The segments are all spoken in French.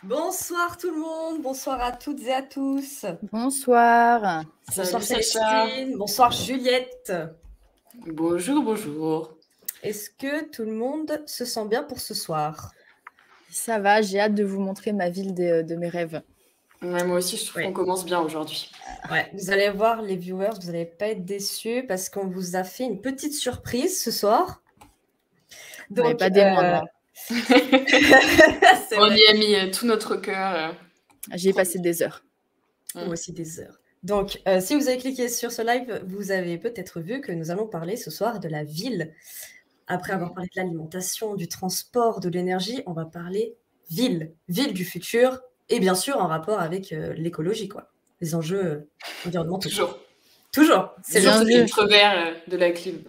Bonsoir tout le monde, bonsoir à toutes et à tous. Bonsoir. Bonsoir Salut Sacha. Célestine, bonsoir Juliette. Bonjour, bonjour. Est-ce que tout le monde se sent bien pour ce soir? Ça va, j'ai hâte de vous montrer ma ville de mes rêves. Ouais, moi aussi, je trouve qu'on commence bien aujourd'hui. Ouais, vous allez voir les viewers, vous n'allez pas être déçus parce qu'on vous a fait une petite surprise ce soir. Donc, pas des moindres. On y a mis tout notre cœur. J'y ai passé des heures. Moi aussi des heures. Donc, si vous avez cliqué sur ce live, vous avez peut-être vu que nous allons parler ce soir de la ville. Après avoir parlé de l'alimentation, du transport, de l'énergie, on va parler ville du futur, et bien sûr en rapport avec l'écologie, quoi. Les enjeux environnementaux. Toujours. C'est juste le filtre vert de la clim.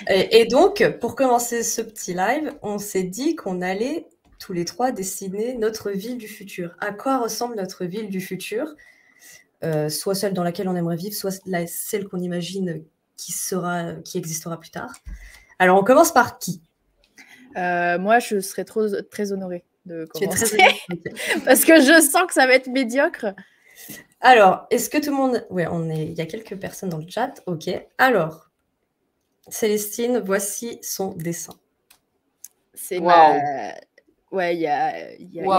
Et donc, pour commencer ce petit live, on s'est dit qu'on allait tous les trois dessiner notre ville du futur. À quoi ressemble notre ville du futur? Soit celle dans laquelle on aimerait vivre, soit celle qu'on imagine qui existera plus tard. Alors, on commence par qui? Moi, je serais très honorée de commencer. Parce que je sens que ça va être médiocre. Alors, est-ce que tout le monde... Ouais, il y a quelques personnes dans le chat. Ok. Alors, Célestine, voici son dessin. C'est Ouais, il y a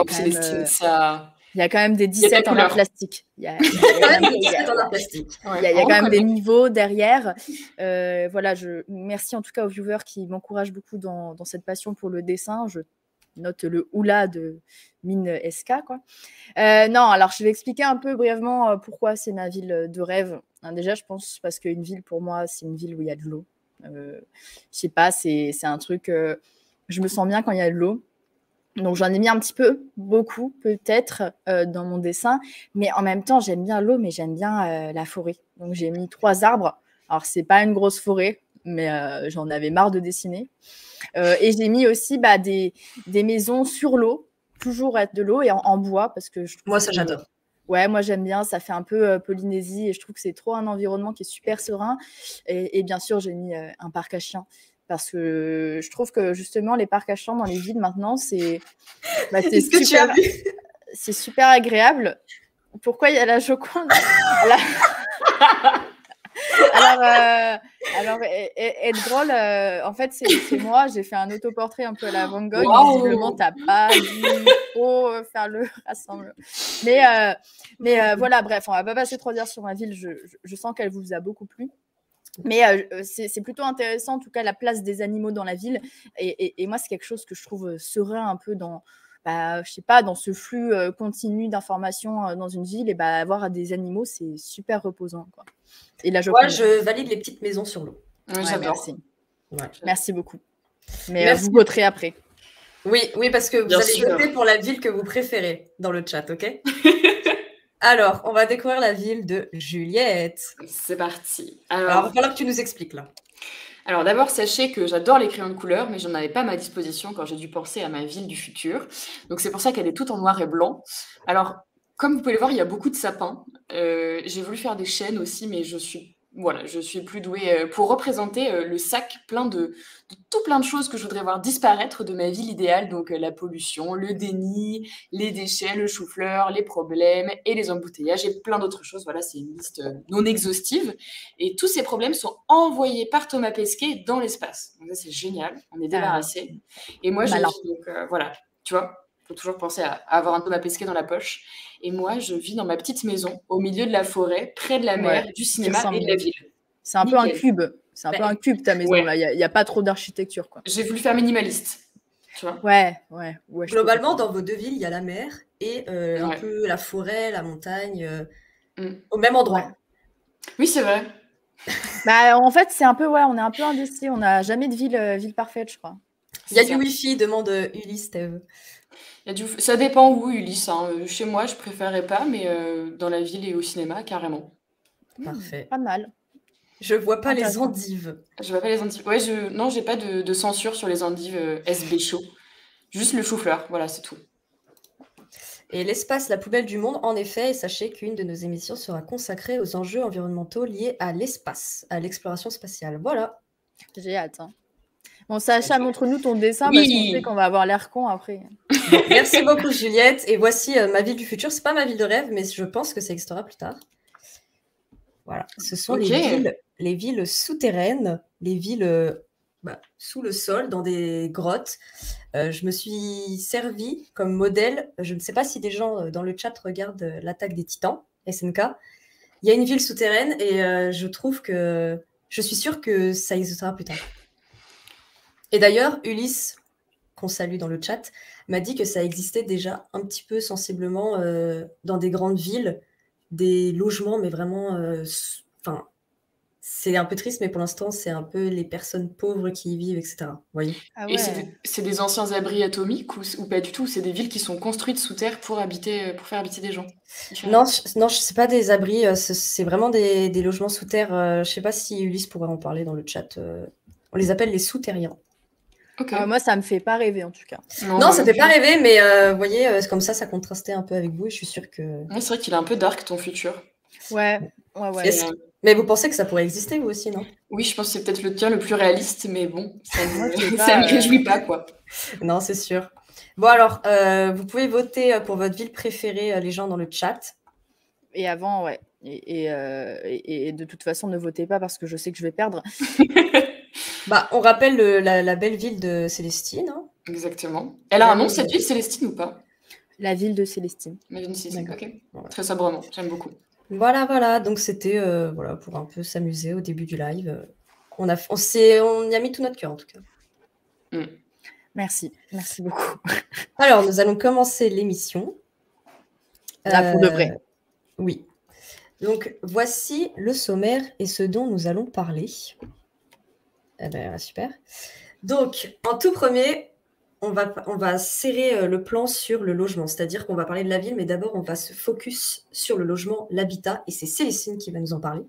Célestine, ça... Il y a quand même des 17 en art plastique. Il y a quand même des 17 en art plastique. Il y a quand même des niveaux derrière. Voilà, merci en tout cas aux viewers qui m'encouragent beaucoup dans cette passion pour le dessin. Je note le oula de Mine SK, quoi. Non, alors je vais expliquer un peu brièvement pourquoi c'est ma ville de rêve. Déjà, je pense parce qu'une ville, pour moi, c'est une ville où il y a de l'eau. Je sais pas, c'est un truc... je me sens bien quand il y a de l'eau. Donc, j'en ai mis un petit peu, beaucoup peut-être, dans mon dessin. Mais en même temps, j'aime bien l'eau, mais j'aime bien la forêt. Donc, j'ai mis 3 arbres. Alors, c'est pas une grosse forêt, mais j'en avais marre de dessiner. Et j'ai mis aussi des maisons sur l'eau, toujours être de l'eau et en bois. Parce que moi, ça, j'adore. Ouais, moi, j'aime bien. Ça fait un peu Polynésie et je trouve que c'est trop un environnement qui est super serein. Et bien sûr, j'ai mis un parc à chiens. Parce que je trouve que justement, les parcs à chiens dans les villes maintenant, c'est super agréable. Pourquoi il y a la Joconde? Alors, être drôle, en fait, c'est moi. J'ai fait un autoportrait un peu à la Van Gogh. Visiblement, t'as pas dû trop faire le rassemblement. Mais voilà, bref, on va pas passer 3 heures sur ma ville. Je sens qu'elle vous a beaucoup plu. Mais c'est plutôt intéressant, en tout cas, la place des animaux dans la ville. Et moi, c'est quelque chose que je trouve serein un peu dans, je sais pas, dans ce flux continu d'informations dans une ville. Et avoir des animaux, c'est super reposant, quoi. Et là, moi, je valide les petites maisons sur l'eau. Ouais, j'adore. Merci. Merci beaucoup. Mais vous voterez après. Oui, parce que vous allez voter pour la ville que vous préférez dans le chat, ok? Alors, on va découvrir la ville de Juliette. C'est parti. Alors, il va falloir que tu nous expliques, là. Alors d'abord, sachez que j'adore les crayons de couleur, mais j'en avais pas à ma disposition quand j'ai dû penser à ma ville du futur. Donc c'est pour ça qu'elle est toute en noir et blanc. Alors, comme vous pouvez le voir, il y a beaucoup de sapins. J'ai voulu faire des chênes aussi, mais je suis plus douée pour représenter le sac plein de tout plein de choses que je voudrais voir disparaître de ma ville idéale. Donc la pollution, le déni, les déchets, le chou-fleur, les problèmes et les embouteillages et plein d'autres choses. Voilà, c'est une liste non exhaustive. Et tous ces problèmes sont envoyés par Thomas Pesquet dans l'espace. Donc ça, c'est génial. On est débarrassé. Et moi, je vis donc, voilà, tu vois, il faut toujours penser à avoir un Thomas Pesquet dans la poche. Et moi, je vis dans ma petite maison, au milieu de la forêt, près de la mer, du cinéma et de la ville. C'est un peu un cube. C'est un peu un cube, ta maison, là. Il n'y a pas trop d'architecture, quoi. J'ai voulu faire minimaliste, tu vois. Ouais. Globalement, dans vos deux villes, il y a la mer et un peu la forêt, la montagne, au même endroit. Ouais. Oui, c'est vrai. En fait, c'est un peu, on est un peu indécis. On n'a jamais de ville parfaite, je crois. Il y a du Wi-Fi, demande Ulysse, Steve. Ça dépend où, Ulysse. Chez moi, je préférais pas, mais dans la ville et au cinéma, carrément. Parfait. Pas mal. Je vois pas les endives. Je vois pas les endives. Ouais, non, j'ai pas de censure sur les endives SB chaud. Juste le chou-fleur, voilà, c'est tout. Et l'espace, la poubelle du monde, en effet, et sachez qu'une de nos émissions sera consacrée aux enjeux environnementaux liés à l'espace, à l'exploration spatiale. Voilà. J'ai hâte. Bon, Sacha, montre-nous ton dessin parce qu'on sait qu'on va avoir l'air con après. Bon, merci beaucoup, Juliette. Et voici ma ville du futur. C'est pas ma ville de rêve, mais je pense que ça existera plus tard. Voilà, ce sont les villes souterraines, les villes sous le sol, dans des grottes. Je me suis servie comme modèle. Je ne sais pas si des gens dans le chat regardent l'attaque des Titans, SNK. Il y a une ville souterraine et je suis sûre que ça existera plus tard. Et d'ailleurs, Ulysse, qu'on salue dans le chat, m'a dit que ça existait déjà un petit peu sensiblement dans des grandes villes, des logements, mais vraiment, c'est un peu triste, mais pour l'instant, c'est un peu les personnes pauvres qui y vivent, etc. Vous voyez ? Ah Et ouais. c'est des anciens abris atomiques ou pas du tout? C'est des villes qui sont construites sous terre pour faire habiter des gens? Non, c'est pas des abris, c'est vraiment des logements sous terre. Je sais pas si Ulysse pourrait en parler dans le chat. On les appelle les souterrains. Okay. Moi, ça me fait pas rêver en tout cas. Non, ça fait pas rêver, mais vous voyez, comme ça contrastait un peu avec vous et je suis sûre que... Ouais, c'est vrai qu'il est un peu dark ton futur. Ouais. Mais vous pensez que ça pourrait exister vous aussi, non? Oui, je pense que c'est peut-être le tien le plus réaliste, mais bon, ça me réjouit pas, quoi. Non, c'est sûr. Bon alors, vous pouvez voter pour votre ville préférée, les gens dans le chat. Et avant, ouais. Et de toute façon, ne votez pas parce que je sais que je vais perdre. On rappelle la belle ville de Célestine. Hein. Exactement. Elle a un nom, cette ville, Célestine, ou pas? La ville de Célestine. La ville de Célestine, ok. Voilà. Très sobrement, j'aime beaucoup. Voilà. Donc, c'était pour un peu s'amuser au début du live. On y a mis tout notre cœur, en tout cas. Merci beaucoup. Alors, nous allons commencer l'émission. Là, pour de vrai. Oui. Donc, voici le sommaire et ce dont nous allons parler. Eh bien, super. Donc, en tout premier, on va serrer le plan sur le logement. C'est-à-dire qu'on va parler de la ville, mais d'abord, on va se focus sur le logement, l'habitat. Et c'est Célestine qui va nous en parler.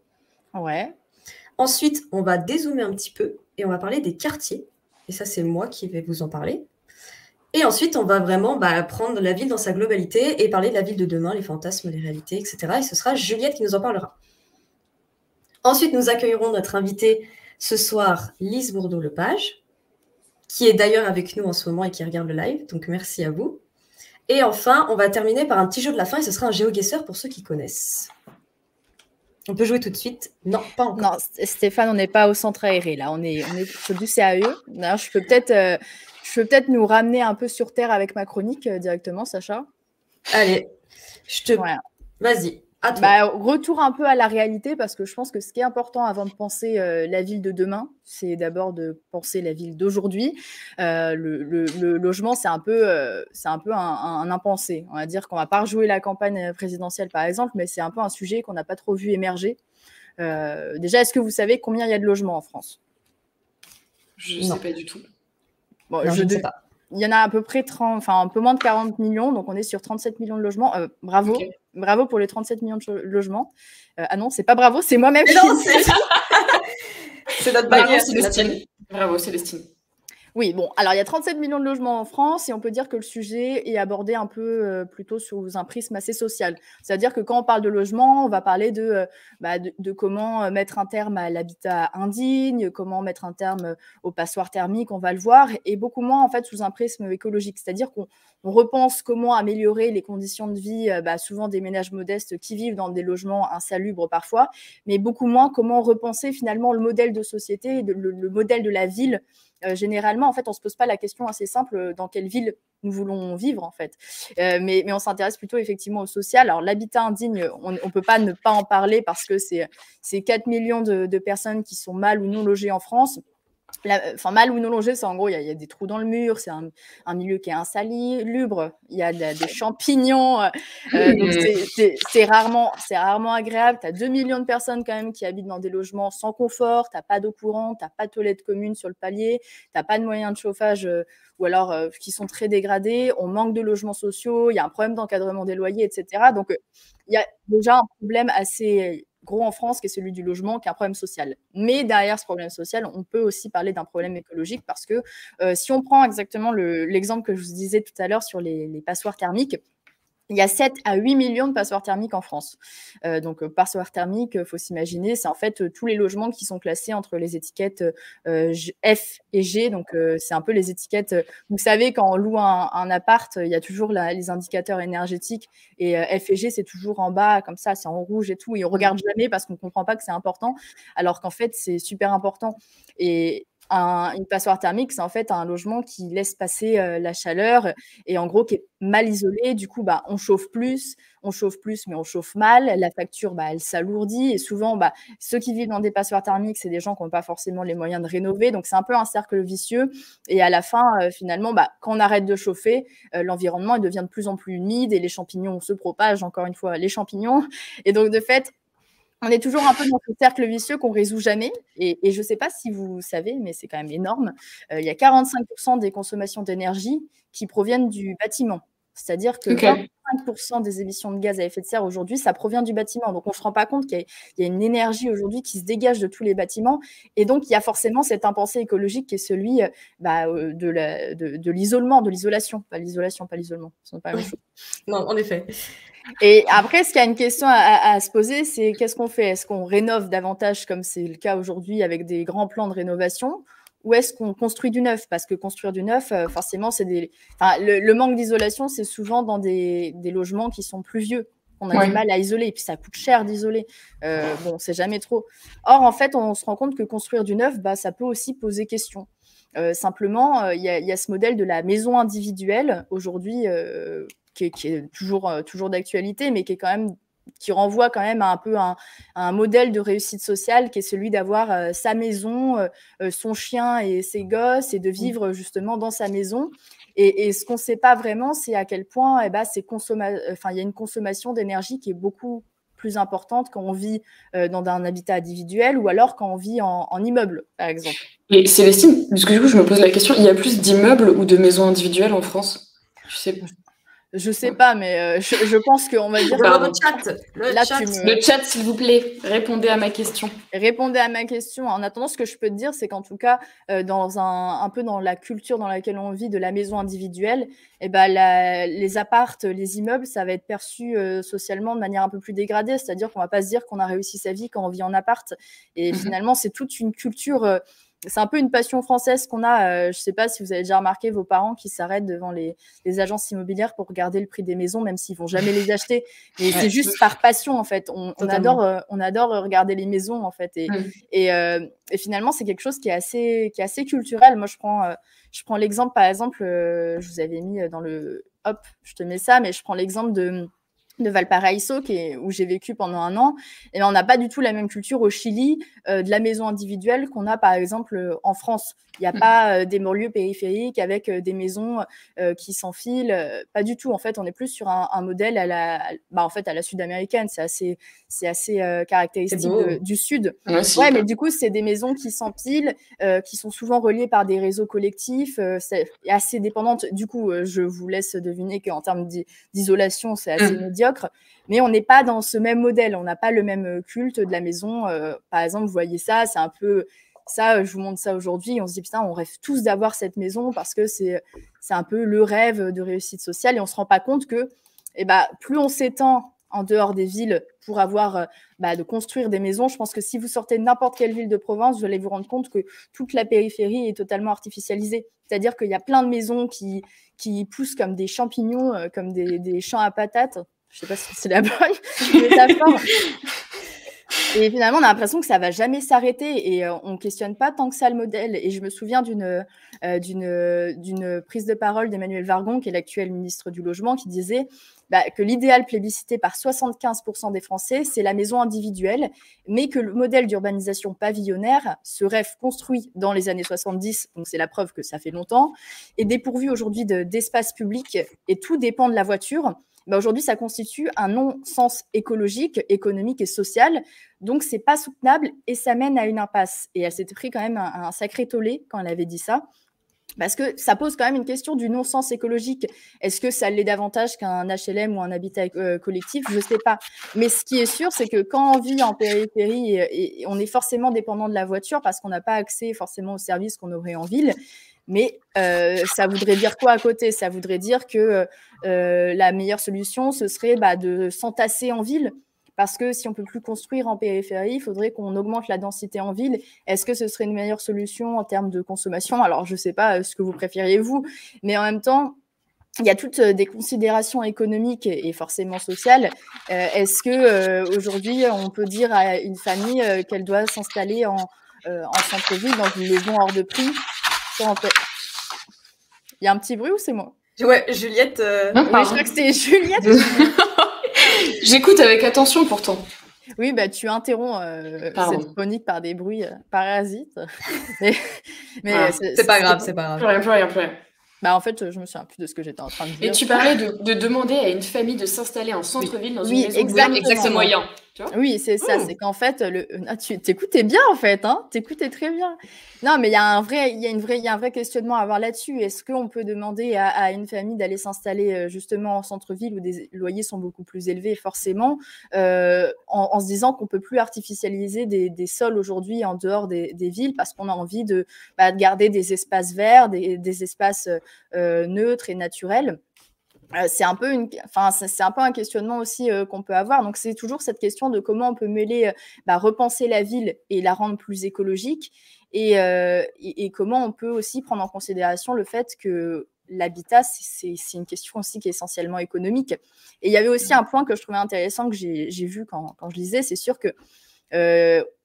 Ouais. Ensuite, on va dézoomer un petit peu et on va parler des quartiers. Et ça, c'est moi qui vais vous en parler. Et ensuite, on va vraiment prendre la ville dans sa globalité et parler de la ville de demain, les fantasmes, les réalités, etc. Et ce sera Juliette qui nous en parlera. Ensuite, nous accueillerons notre invitée ce soir, Lise Bourdeau-Lepage, qui est d'ailleurs avec nous en ce moment et qui regarde le live. Donc, merci à vous. Et enfin, on va terminer par un petit jeu de la fin et ce sera un GeoGuessr pour ceux qui connaissent. On peut jouer tout de suite? Non, pas encore. Non, Stéphane, on n'est pas au centre aéré, là. On est sur du CAE. D'ailleurs, je peux peut-être nous ramener un peu sur Terre avec ma chronique directement, Sacha. Allez, Voilà. Vas-y, à toi. Retour un peu à la réalité, parce que je pense que ce qui est important avant de penser la ville de demain, c'est d'abord de penser la ville d'aujourd'hui. Le logement, c'est un peu un impensé. On va dire qu'on va pas rejouer la campagne présidentielle, par exemple, mais c'est un peu un sujet qu'on n'a pas trop vu émerger. Déjà, est-ce que vous savez combien il y a de logements en France? Je ne sais pas du tout. Bon, non, je ne sais pas. Il y en a à peu près un peu moins de 40 millions, donc on est sur 37 millions de logements. Bravo. Okay. Bravo pour les 37 millions de logements. Ah non, c'est pas bravo, c'est moi-même. Non, c'est notre bannière. Célestine. Bravo, Célestine. Oui, bon, alors il y a 37 millions de logements en France et on peut dire que le sujet est abordé un peu plutôt sous un prisme assez social. C'est-à-dire que quand on parle de logement, on va parler de comment mettre un terme à l'habitat indigne, comment mettre un terme aux passoires thermiques, on va le voir, et beaucoup moins en fait sous un prisme écologique. C'est-à-dire qu'on repense comment améliorer les conditions de vie, souvent des ménages modestes qui vivent dans des logements insalubres parfois, mais beaucoup moins comment repenser finalement le modèle de société, le modèle de la ville. Généralement, en fait, on ne se pose pas la question assez simple dans quelle ville nous voulons vivre, en fait. Mais on s'intéresse plutôt effectivement au social. Alors, l'habitat indigne, on ne peut pas ne pas en parler parce que c'est 4 millions de personnes qui sont mal ou non logées en France. Mal ou non logé, c'est en gros, il y a des trous dans le mur, c'est un milieu qui est insalubre, il y a des champignons, donc c'est rarement agréable. Tu as 2 millions de personnes quand même qui habitent dans des logements sans confort, tu n'as pas d'eau courante, tu n'as pas de toilette commune sur le palier, tu n'as pas de moyens de chauffage ou alors qui sont très dégradés, on manque de logements sociaux, il y a un problème d'encadrement des loyers, etc. Donc, il y a déjà un problème assez gros en France, qui est celui du logement, qui est un problème social. Mais derrière ce problème social, on peut aussi parler d'un problème écologique parce que si on prend exactement l'exemple que je vous disais tout à l'heure sur les passoires thermiques, il y a 7 à 8 millions de passoires thermiques en France. Donc, passoires thermiques, il faut s'imaginer, c'est en fait tous les logements qui sont classés entre les étiquettes F et G. Donc, c'est un peu les étiquettes. Vous savez, quand on loue un appart, il y a toujours les indicateurs énergétiques. Et F et G, c'est toujours en bas, comme ça, c'est en rouge et tout. Et on ne regarde jamais parce qu'on ne comprend pas que c'est important, alors qu'en fait, c'est super important. Et une passoire thermique, c'est en fait un logement qui laisse passer la chaleur et en gros qui est mal isolé. Du coup, on chauffe plus, mais on chauffe mal. La facture, elle s'alourdit. Et souvent, ceux qui vivent dans des passoires thermiques, c'est des gens qui n'ont pas forcément les moyens de rénover. Donc, c'est un peu un cercle vicieux. Et à la fin, finalement, quand on arrête de chauffer, l'environnement il devient de plus en plus humide et les champignons se propagent, encore une fois, les champignons. Et donc, de fait, on est toujours un peu dans ce cercle vicieux qu'on ne résout jamais. Et je ne sais pas si vous savez, mais c'est quand même énorme. Il y a 45% des consommations d'énergie qui proviennent du bâtiment. C'est-à-dire que 25% des émissions de gaz à effet de serre aujourd'hui, ça provient du bâtiment. Donc, on ne se rend pas compte qu'il y a une énergie aujourd'hui qui se dégage de tous les bâtiments. Et donc, il y a forcément cet impensé écologique qui est celui de l'isolement, de l'isolation. Pas l'isolation, pas l'isolement. Ce n'est pas la même chose. Non, en effet. Et après, ce qu'il y a une question à se poser, c'est qu'est-ce qu'on fait? Est-ce qu'on rénove davantage, comme c'est le cas aujourd'hui, avec des grands plans de rénovation, ou est-ce qu'on construit du neuf? Parce que construire du neuf, forcément, c'est le manque d'isolation, c'est souvent dans des logements qui sont plus vieux. On a du mal à isoler, et puis ça coûte cher d'isoler. Bon, c'est jamais trop. Or, en fait, on se rend compte que construire du neuf, ça peut aussi poser question. Simplement, il y a ce modèle de la maison individuelle aujourd'hui qui est toujours d'actualité, mais qui renvoie quand même à un modèle de réussite sociale qui est celui d'avoir sa maison, son chien et ses gosses, et de vivre justement dans sa maison. Et ce qu'on ne sait pas vraiment, c'est à quel point il y a une consommation d'énergie qui est beaucoup plus importante quand on vit dans un habitat individuel ou alors quand on vit en immeuble, par exemple. Et Célestine, parce que du coup, je me pose la question, il y a plus d'immeubles ou de maisons individuelles en France? Je sais pas, mais je pense qu'on va dire... Le chat, s'il vous plaît, répondez à ma question. Répondez à ma question. En attendant, ce que je peux te dire, c'est qu'en tout cas, un peu dans la culture dans laquelle on vit de la maison individuelle, les appartes, les immeubles, ça va être perçu socialement de manière un peu plus dégradée. C'est-à-dire qu'on va pas se dire qu'on a réussi sa vie quand on vit en appart. Et finalement, c'est toute une culture... c'est un peu une passion française qu'on a. Je ne sais pas si vous avez déjà remarqué vos parents qui s'arrêtent devant les agences immobilières pour regarder le prix des maisons, même s'ils ne vont jamais les acheter. Et c'est juste par passion, en fait. On adore regarder les maisons, en fait. Et finalement, c'est quelque chose qui est assez culturel. Moi, je prends l'exemple, par exemple, je vous avais mis dans le... Hop, je te mets ça, mais je prends l'exemple de Valparaiso, où j'ai vécu pendant 1 an. Et on n'a pas du tout la même culture au Chili de la maison individuelle qu'on a par exemple en France. Il n'y a pas des banlieues périphériques avec des maisons qui s'enfilent. Pas du tout. En fait, on est plus sur un modèle à la sud-américaine. C'est assez caractéristique du Sud. Ouais, mais du coup, c'est des maisons qui s'empilent, qui sont souvent reliées par des réseaux collectifs. C'est assez dépendante. Du coup, je vous laisse deviner qu'en termes d'isolation, c'est assez médiocre. Mais on n'est pas dans ce même modèle. On n'a pas le même culte de la maison. Par exemple, vous voyez ça, c'est un peu... Ça, je vous montre ça aujourd'hui. On se dit, putain, on rêve tous d'avoir cette maison parce que c'est un peu le rêve de réussite sociale. Et on ne se rend pas compte que plus on s'étend en dehors des villes pour avoir de construire des maisons, je pense que si vous sortez de n'importe quelle ville de province, vous allez vous rendre compte que toute la périphérie est totalement artificialisée. C'est-à-dire qu'il y a plein de maisons qui poussent comme des champignons, comme des champs à patates. Je ne sais pas si c'est la bonne métaphore. Et finalement, on a l'impression que ça ne va jamais s'arrêter et on ne questionne pas tant que ça le modèle. Et je me souviens d'une prise de parole d'Emmanuelle Wargon, qui est l'actuelle ministre du Logement, qui disait que l'idéal plébiscité par 75% des Français, c'est la maison individuelle, mais que le modèle d'urbanisation pavillonnaire, ce rêve construit dans les années 70, donc c'est la preuve que ça fait longtemps, est dépourvu aujourd'hui d'espace public et tout dépend de la voiture. Aujourd'hui, ça constitue un non-sens écologique, économique et social. Donc, ce n'est pas soutenable et ça mène à une impasse. Et elle s'était pris quand même un sacré tollé quand elle avait dit ça. Parce que ça pose quand même une question du non-sens écologique. Est-ce que ça l'est davantage qu'un HLM ou un habitat collectif? Je ne sais pas. Mais ce qui est sûr, c'est que quand on vit en périphérie, et on est forcément dépendant de la voiture parce qu'on n'a pas accès forcément aux services qu'on aurait en ville, Mais ça voudrait dire quoi à côté? Ça voudrait dire que la meilleure solution, ce serait de s'entasser en ville. Parce que si on ne peut plus construire en périphérie, il faudrait qu'on augmente la densité en ville. Est-ce que ce serait une meilleure solution en termes de consommation? Alors, je ne sais pas ce que vous préfériez, vous, mais en même temps, il y a toutes des considérations économiques et forcément sociales. Est-ce qu'aujourd'hui, on peut dire à une famille qu'elle doit s'installer en centre-ville, dans une maison hors de prix? Il y a un petit bruit ou c'est moi? Ouais, Juliette. Oui, je crois que c'est Juliette. J'écoute avec attention pourtant. Oui, tu interromps cette chronique par des bruits parasites. mais c'est pas grave, c'est pas grave. Plus rien. En fait, je me souviens plus de ce que j'étais en train de dire. Et tu parlais de demander à une famille de s'installer en centre-ville dans une maison exactement. moyen. Oui, c'est ça. C'est qu'en fait, tu t'écoutais bien en fait, hein. T'écoutais très bien. Non, mais il y a un vrai questionnement à avoir là-dessus. Est-ce qu'on peut demander à une famille d'aller s'installer justement en centre-ville où des loyers sont beaucoup plus élevés, forcément, en se disant qu'on peut plus artificialiser des sols aujourd'hui en dehors des villes parce qu'on a envie de garder des espaces verts, des espaces neutres et naturels. C'est un peu un questionnement aussi qu'on peut avoir. Donc, c'est toujours cette question de comment on peut mêler, repenser la ville et la rendre plus écologique et comment on peut aussi prendre en considération le fait que l'habitat, c'est une question aussi qui est essentiellement économique. Et il y avait aussi un point que je trouvais intéressant que j'ai vu quand je lisais, c'est sûr que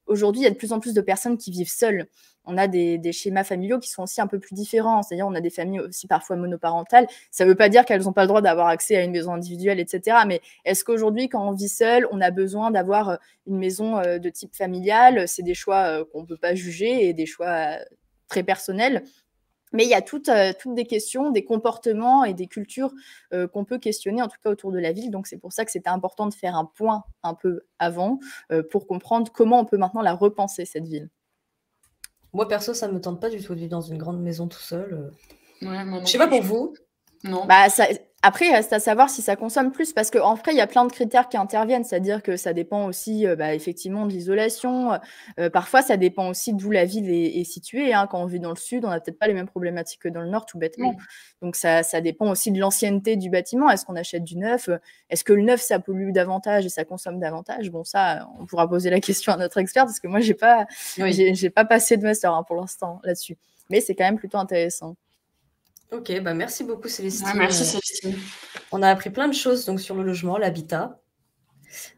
aujourd'hui, il y a de plus en plus de personnes qui vivent seules. On a des schémas familiaux qui sont aussi un peu plus différents. C'est-à-dire, on a des familles aussi parfois monoparentales. Ça ne veut pas dire qu'elles n'ont pas le droit d'avoir accès à une maison individuelle, etc. Mais est-ce qu'aujourd'hui, quand on vit seul, on a besoin d'avoir une maison de type familial? C'est des choix qu'on ne peut pas juger et des choix très personnels. Mais il y a toutes des questions, des comportements et des cultures qu'on peut questionner, en tout cas autour de la ville. Donc, c'est pour ça que c'était important de faire un point un peu avant pour comprendre comment on peut maintenant la repenser, cette ville. Moi, perso, ça ne me tente pas du tout de vivre dans une grande maison tout seul. Ouais, je ne sais pas pour vous. Non. Après, il reste à savoir si ça consomme plus, parce qu'en vrai, il y a plein de critères qui interviennent, c'est-à-dire que ça dépend aussi effectivement de l'isolation. Parfois, ça dépend aussi d'où la ville est située. Hein. Quand on vit dans le sud, on n'a peut-être pas les mêmes problématiques que dans le nord, tout bêtement. Donc, ça dépend aussi de l'ancienneté du bâtiment. Est-ce qu'on achète du neuf? Est-ce que le neuf, ça pollue davantage et ça consomme davantage? Bon, ça, on pourra poser la question à notre expert, parce que moi, j'ai pas passé de master pour l'instant là-dessus. Mais c'est quand même plutôt intéressant. Ok, merci beaucoup Célestine. Ouais, merci Célestine. On a appris plein de choses donc, sur le logement, l'habitat.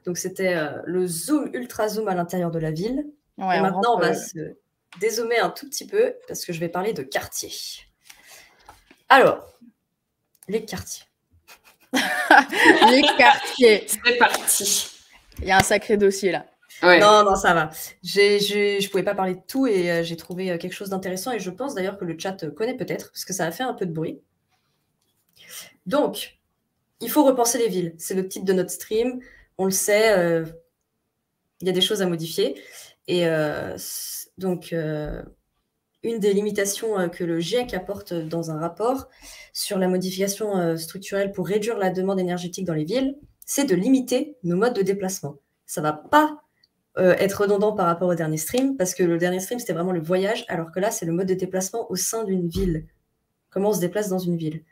Donc c'était le zoom, ultra zoom à l'intérieur de la ville. Ouais, et maintenant, on va se dézoomer un tout petit peu parce que je vais parler de quartiers. Alors, les quartiers. Les quartiers. C'est parti. Il y a un sacré dossier là. Ouais. Non, ça va. Je ne pouvais pas parler de tout et j'ai trouvé quelque chose d'intéressant et je pense d'ailleurs que le chat connaît peut-être parce que ça a fait un peu de bruit. Donc, il faut repenser les villes. C'est le titre de notre stream. On le sait, il y a des choses à modifier. Et donc, une des limitations que le GIEC apporte dans un rapport sur la modification structurelle pour réduire la demande énergétique dans les villes, c'est de limiter nos modes de déplacement. Ça ne va pas être redondant par rapport au dernier stream, parce que le dernier stream, c'était vraiment le voyage, alors que là, c'est le mode de déplacement au sein d'une ville. Comment on se déplace dans une ville.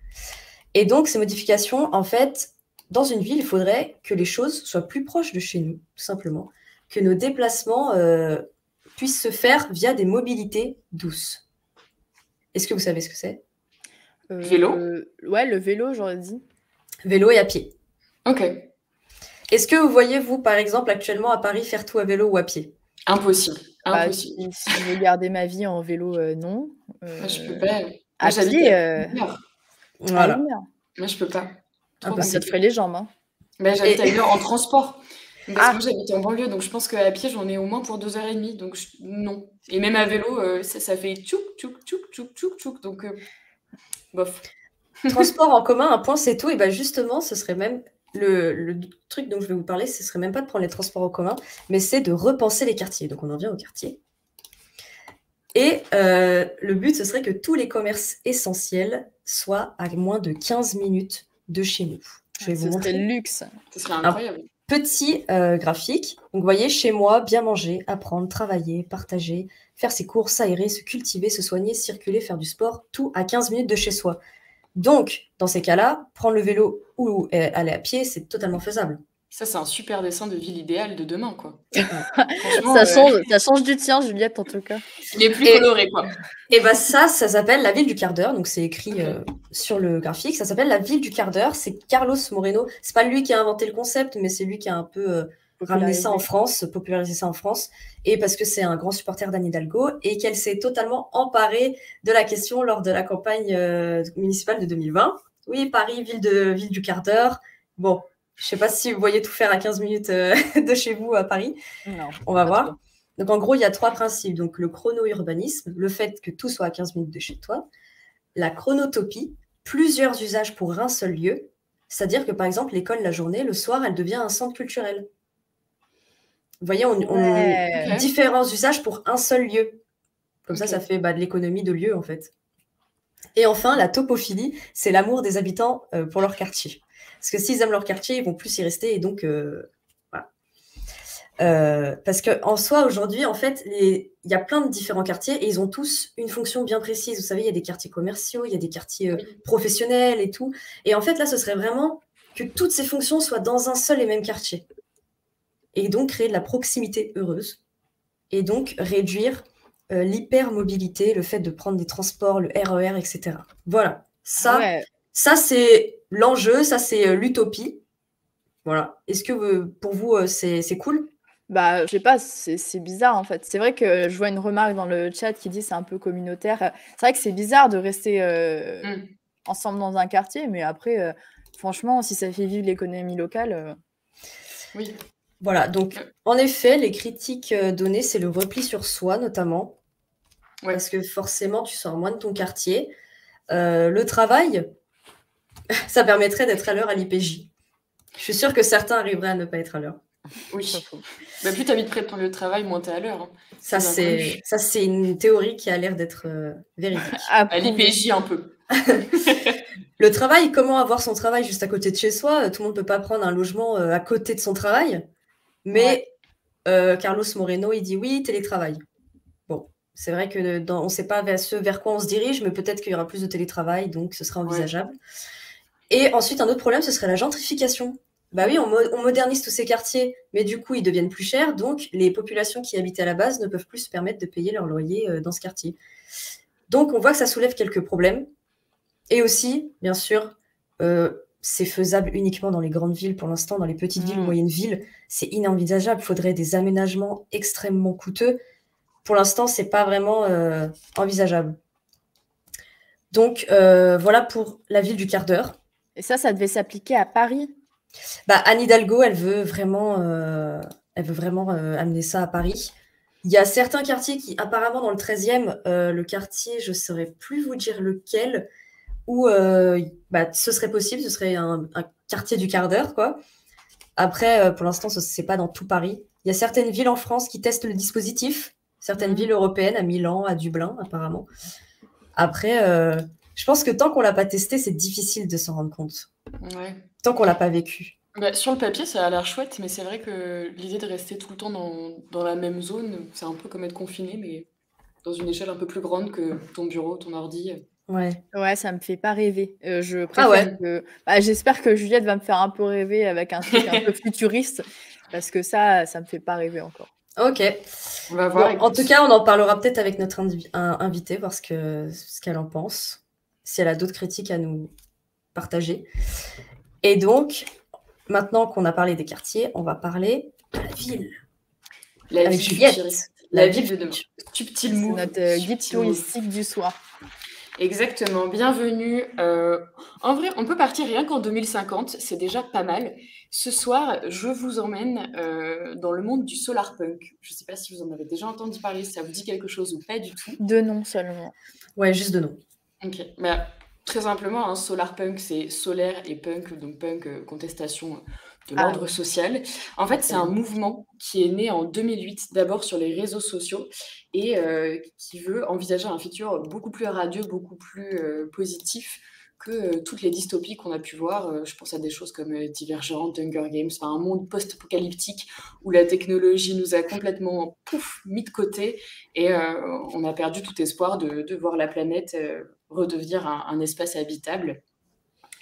Et donc, ces modifications, en fait, dans une ville, il faudrait que les choses soient plus proches de chez nous, tout simplement, que nos déplacements puissent se faire via des mobilités douces. Est-ce que vous savez ce que c'est? Vélo? Ouais, le vélo, j'aurais dit. Vélo et à pied. Ok. Est-ce que vous voyez, vous, par exemple, actuellement à Paris, faire tout à vélo ou à pied? Impossible. Si je veux garder ma vie en vélo, non. Je peux pas. À pied, voilà. Moi, je peux pas. Ça te ferait les jambes. Hein. J'habite à 1 heure en transport. Parce que moi, j'habite en banlieue, donc je pense qu'à pied, j'en ai au moins pour 2h30. Donc, non. Et même à vélo, ça fait tchouk, tchouk, tchouk, tchouk, tchouk, tchouk. Donc, bof. Transport en commun, un point, c'est tout. Et justement, ce serait même le truc dont je vais vous parler, ce serait même pas de prendre les transports en commun, mais c'est de repenser les quartiers. Donc, on en vient au quartier. Et le but, ce serait que tous les commerces essentiels soient à moins de 15 minutes de chez nous. Je vais vous montrer. Ce serait le luxe. Ce serait incroyable. Petit graphique. Donc, vous voyez, chez moi, bien manger, apprendre, travailler, partager, faire ses courses, s'aérer, se cultiver, se soigner, circuler, faire du sport, tout à 15 minutes de chez soi. Donc, dans ces cas-là, prendre le vélo ou aller à pied, c'est totalement faisable. Ça, c'est un super dessin de ville idéale de demain, quoi. Ça change du tien, Juliette, en tout cas. Il est plus coloré, quoi. Et bah ça s'appelle la ville du quart d'heure. Donc, c'est écrit sur le graphique. Ça s'appelle la ville du quart d'heure. C'est Carlos Moreno. C'est pas lui qui a inventé le concept, mais c'est lui qui a un peu ramené ça en France, popularisé ça en France. Et parce que c'est un grand supporter d'Anne Hidalgo et qu'elle s'est totalement emparée de la question lors de la campagne municipale de 2020. Oui, Paris, ville du quart d'heure. Bon, je sais pas si vous voyez tout faire à 15 minutes de chez vous à Paris. Non, on va voir. Donc, en gros, il y a 3 principes. Donc, le chrono-urbanisme, le fait que tout soit à 15 minutes de chez toi. La chronotopie, plusieurs usages pour un seul lieu. C'est-à-dire que, par exemple, l'école, la journée, le soir, elle devient un centre culturel. Vous voyez, on différents usages pour un seul lieu. Comme ça fait de l'économie de lieu, en fait. Et enfin, la topophilie, c'est l'amour des habitants pour leur quartier. Parce que s'ils aiment leur quartier, ils vont plus y rester. Et donc, parce qu'en soi, aujourd'hui, en fait, il y a plein de différents quartiers et ils ont tous une fonction bien précise. Vous savez, il y a des quartiers commerciaux, il y a des quartiers professionnels et tout. Et en fait, là, ce serait vraiment que toutes ces fonctions soient dans un seul et même quartier. Et donc, créer de la proximité heureuse. Et donc, réduire l'hypermobilité, le fait de prendre des transports, le RER, etc. Voilà. Ça, c'est l'enjeu, ça, c'est l'utopie. Voilà. Est-ce que pour vous, c'est cool ? Bah, je sais pas, c'est bizarre en fait. C'est vrai que je vois une remarque dans le chat qui dit c'est un peu communautaire. C'est vrai que c'est bizarre de rester ensemble dans un quartier, mais après, franchement, si ça fait vivre l'économie locale. Oui. Voilà, donc en effet, les critiques données, c'est le repli sur soi notamment. Ouais. Parce que forcément, tu sors moins de ton quartier. Le travail, ça permettrait d'être à l'heure à l'IPJ. Je suis sûre que certains arriveraient à ne pas être à l'heure. Oui. Bah, plus tu habites près de ton lieu de travail, moins tu es à l'heure. Hein. Ça, c'est une théorie qui a l'air d'être véridique. À l'IPJ un peu. Le travail, comment avoir son travail juste à côté de chez soi ? Tout le monde ne peut pas prendre un logement à côté de son travail. Mais Carlos Moreno, il dit oui, télétravail. Bon, c'est vrai que on ne sait pas vers quoi on se dirige, mais peut-être qu'il y aura plus de télétravail, donc ce sera envisageable. Et ensuite, un autre problème, ce serait la gentrification. Bah oui, on modernise tous ces quartiers, mais du coup, ils deviennent plus chers, donc les populations qui habitaient à la base ne peuvent plus se permettre de payer leur loyer dans ce quartier. Donc, on voit que ça soulève quelques problèmes. Et aussi, bien sûr, c'est faisable uniquement dans les grandes villes. Pour l'instant, dans les petites villes ou moyennes villes, c'est inenvisageable. Il faudrait des aménagements extrêmement coûteux. Pour l'instant, c'est pas vraiment envisageable. Donc, voilà pour la ville du quart d'heure. Et ça devait s'appliquer à Paris ? Bah, Anne Hidalgo, elle veut vraiment amener ça à Paris. Il y a certains quartiers qui, apparemment, dans le 13e, le quartier, je ne saurais plus vous dire lequel, où ce serait possible, ce serait un quartier du quart d'heure, quoi. Après, pour l'instant, ce n'est pas dans tout Paris. Il y a certaines villes en France qui testent le dispositif, certaines villes européennes, à Milan, à Dublin, apparemment. Après, je pense que tant qu'on ne l'a pas testé, c'est difficile de s'en rendre compte. Ouais. Tant qu'on ne l'a pas vécu. Bah, sur le papier, ça a l'air chouette, mais c'est vrai que l'idée de rester tout le temps dans la même zone, c'est un peu comme être confiné, mais dans une échelle un peu plus grande que ton bureau, ton ordi. Ouais, ça me fait pas rêver. Je préfère que... j'espère que Juliette va me faire un peu rêver avec un truc un peu futuriste, parce que ça me fait pas rêver encore. Ok. On va voir. En tout cas, on en parlera peut-être avec notre invité, voir ce qu'elle en pense, si elle a d'autres critiques à nous partager. Et donc, maintenant qu'on a parlé des quartiers, on va parler de la ville. Avec Juliette. La ville de demain. Subtil move. C'est notre guide touristique du soir. Exactement, bienvenue. En vrai, on peut partir rien qu'en 2050, c'est déjà pas mal. Ce soir, je vous emmène dans le monde du solarpunk. Je ne sais pas si vous en avez déjà entendu parler, si ça vous dit quelque chose ou pas du tout. De nom seulement. Ouais, juste de nom. Ok, très simplement, hein, solarpunk, c'est solaire et punk, donc punk, contestation de l'ordre social. En fait, c'est un mouvement qui est né en 2008, d'abord sur les réseaux sociaux, et qui veut envisager un futur beaucoup plus radieux, beaucoup plus positif que toutes les dystopies qu'on a pu voir. Je pense à des choses comme Divergent, Hunger Games, un monde post-apocalyptique où la technologie nous a complètement mis de côté et on a perdu tout espoir de voir la planète redevenir un espace habitable.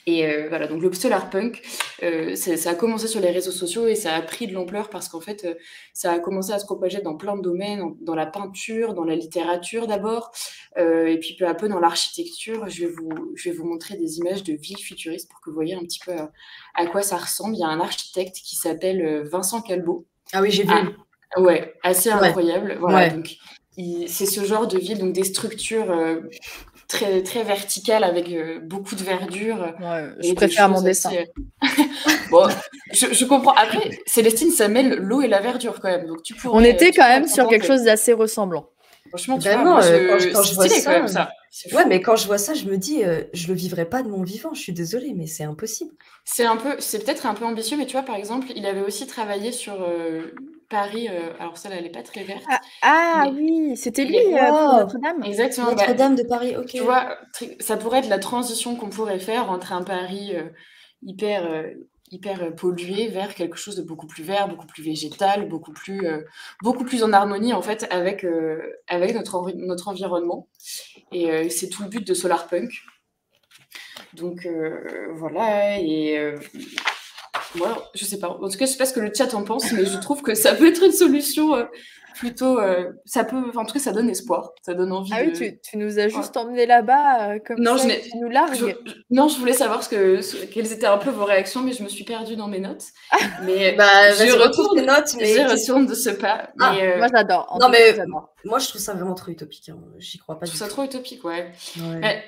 Et voilà, donc le solarpunk, ça a commencé sur les réseaux sociaux et ça a pris de l'ampleur parce qu'en fait, ça a commencé à se propager dans plein de domaines, dans la peinture, dans la littérature d'abord, et puis peu à peu dans l'architecture. Je vais vous montrer des images de villes futuristes pour que vous voyez un petit peu à quoi ça ressemble. Il y a un architecte qui s'appelle Vincent Calbeau. Ah oui, j'ai vu. Ouais, assez incroyable. Voilà, Ouais. donc c'est ce genre de ville, donc des structures très, très verticales avec beaucoup de verdure. Ouais, et je des préfère choses mon dessin. Bon, je comprends. Après, Célestine, ça mêle l'eau et la verdure quand même. Donc tu pourrais, On était tu quand pourrais même être sur quelque contente. chose d'assez ressemblant. Franchement, tu Ben vois, non, moi, quand c'est je vois stylé quand ça, même ça. C'est ouais, fou. mais quand je vois ça, je me dis, je le vivrai pas de mon vivant. Je suis désolée, mais c'est impossible. C'est peut-être un peu ambitieux, mais tu vois, par exemple, il avait aussi travaillé sur Paris. Alors ça, là, elle est pas très verte. Ah Mais oui, c'était lui il y a- pour Wow, Notre-Dame. Exactement. Notre-Dame de Paris, ok. Tu vois, ça pourrait être la transition qu'on pourrait faire entre un Paris hyper, hyper pollué vers quelque chose de beaucoup plus vert, beaucoup plus végétal, beaucoup plus en harmonie en fait avec notre environnement. Et c'est tout le but de Solarpunk. Donc voilà, et moi, je sais pas. En tout cas, je sais pas ce que le chat en pense, mais je trouve que ça peut être une solution plutôt. Ça peut, enfin, en tout cas, ça donne espoir, ça donne envie Ah oui, de. tu nous as Ouais. juste emmenés là-bas comme Non, ça, je et n'ai. tu nous largues. Non, je voulais savoir quelles étaient un peu vos réactions, mais je me suis perdue dans mes notes. Mais Bah, je vas-y, retrouve tes retourne, notes, mais je retourne de ce pas. Ah, Mais Moi, j'adore. En non, tout cas, mais j'adore. moi, je trouve ça vraiment trop utopique. Hein. J'y crois pas je trouve du ça tout. trop utopique, ouais. Ouais. Mais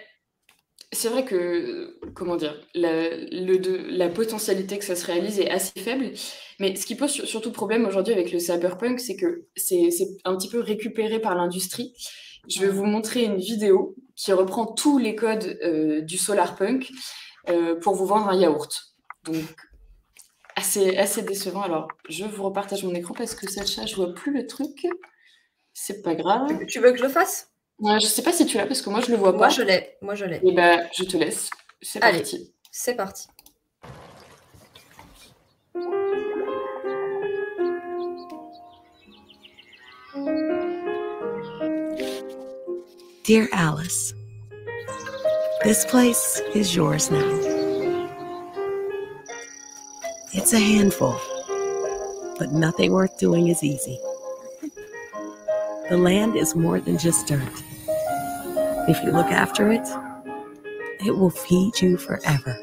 c'est vrai que, comment dire, la potentialité que ça se réalise est assez faible. Mais ce qui pose surtout problème aujourd'hui avec le cyberpunk, c'est que c'est un petit peu récupéré par l'industrie. Je vais vous montrer une vidéo qui reprend tous les codes du solarpunk pour vous vendre un yaourt. Donc, assez décevant. Alors, je vous repartage mon écran parce que Sacha, je vois plus le truc. C'est pas grave. Tu veux que je le fasse? Ouais, je sais pas si tu l'as parce que moi, je le vois pas. Moi, je l'ai. Moi, je l'ai. Et bah, je te laisse. C'est Allez, parti. c'est parti. Dear Alice, this place is yours now. It's a handful, but nothing worth doing is easy. The land is more than just dirt. If you look after it, it will feed you forever.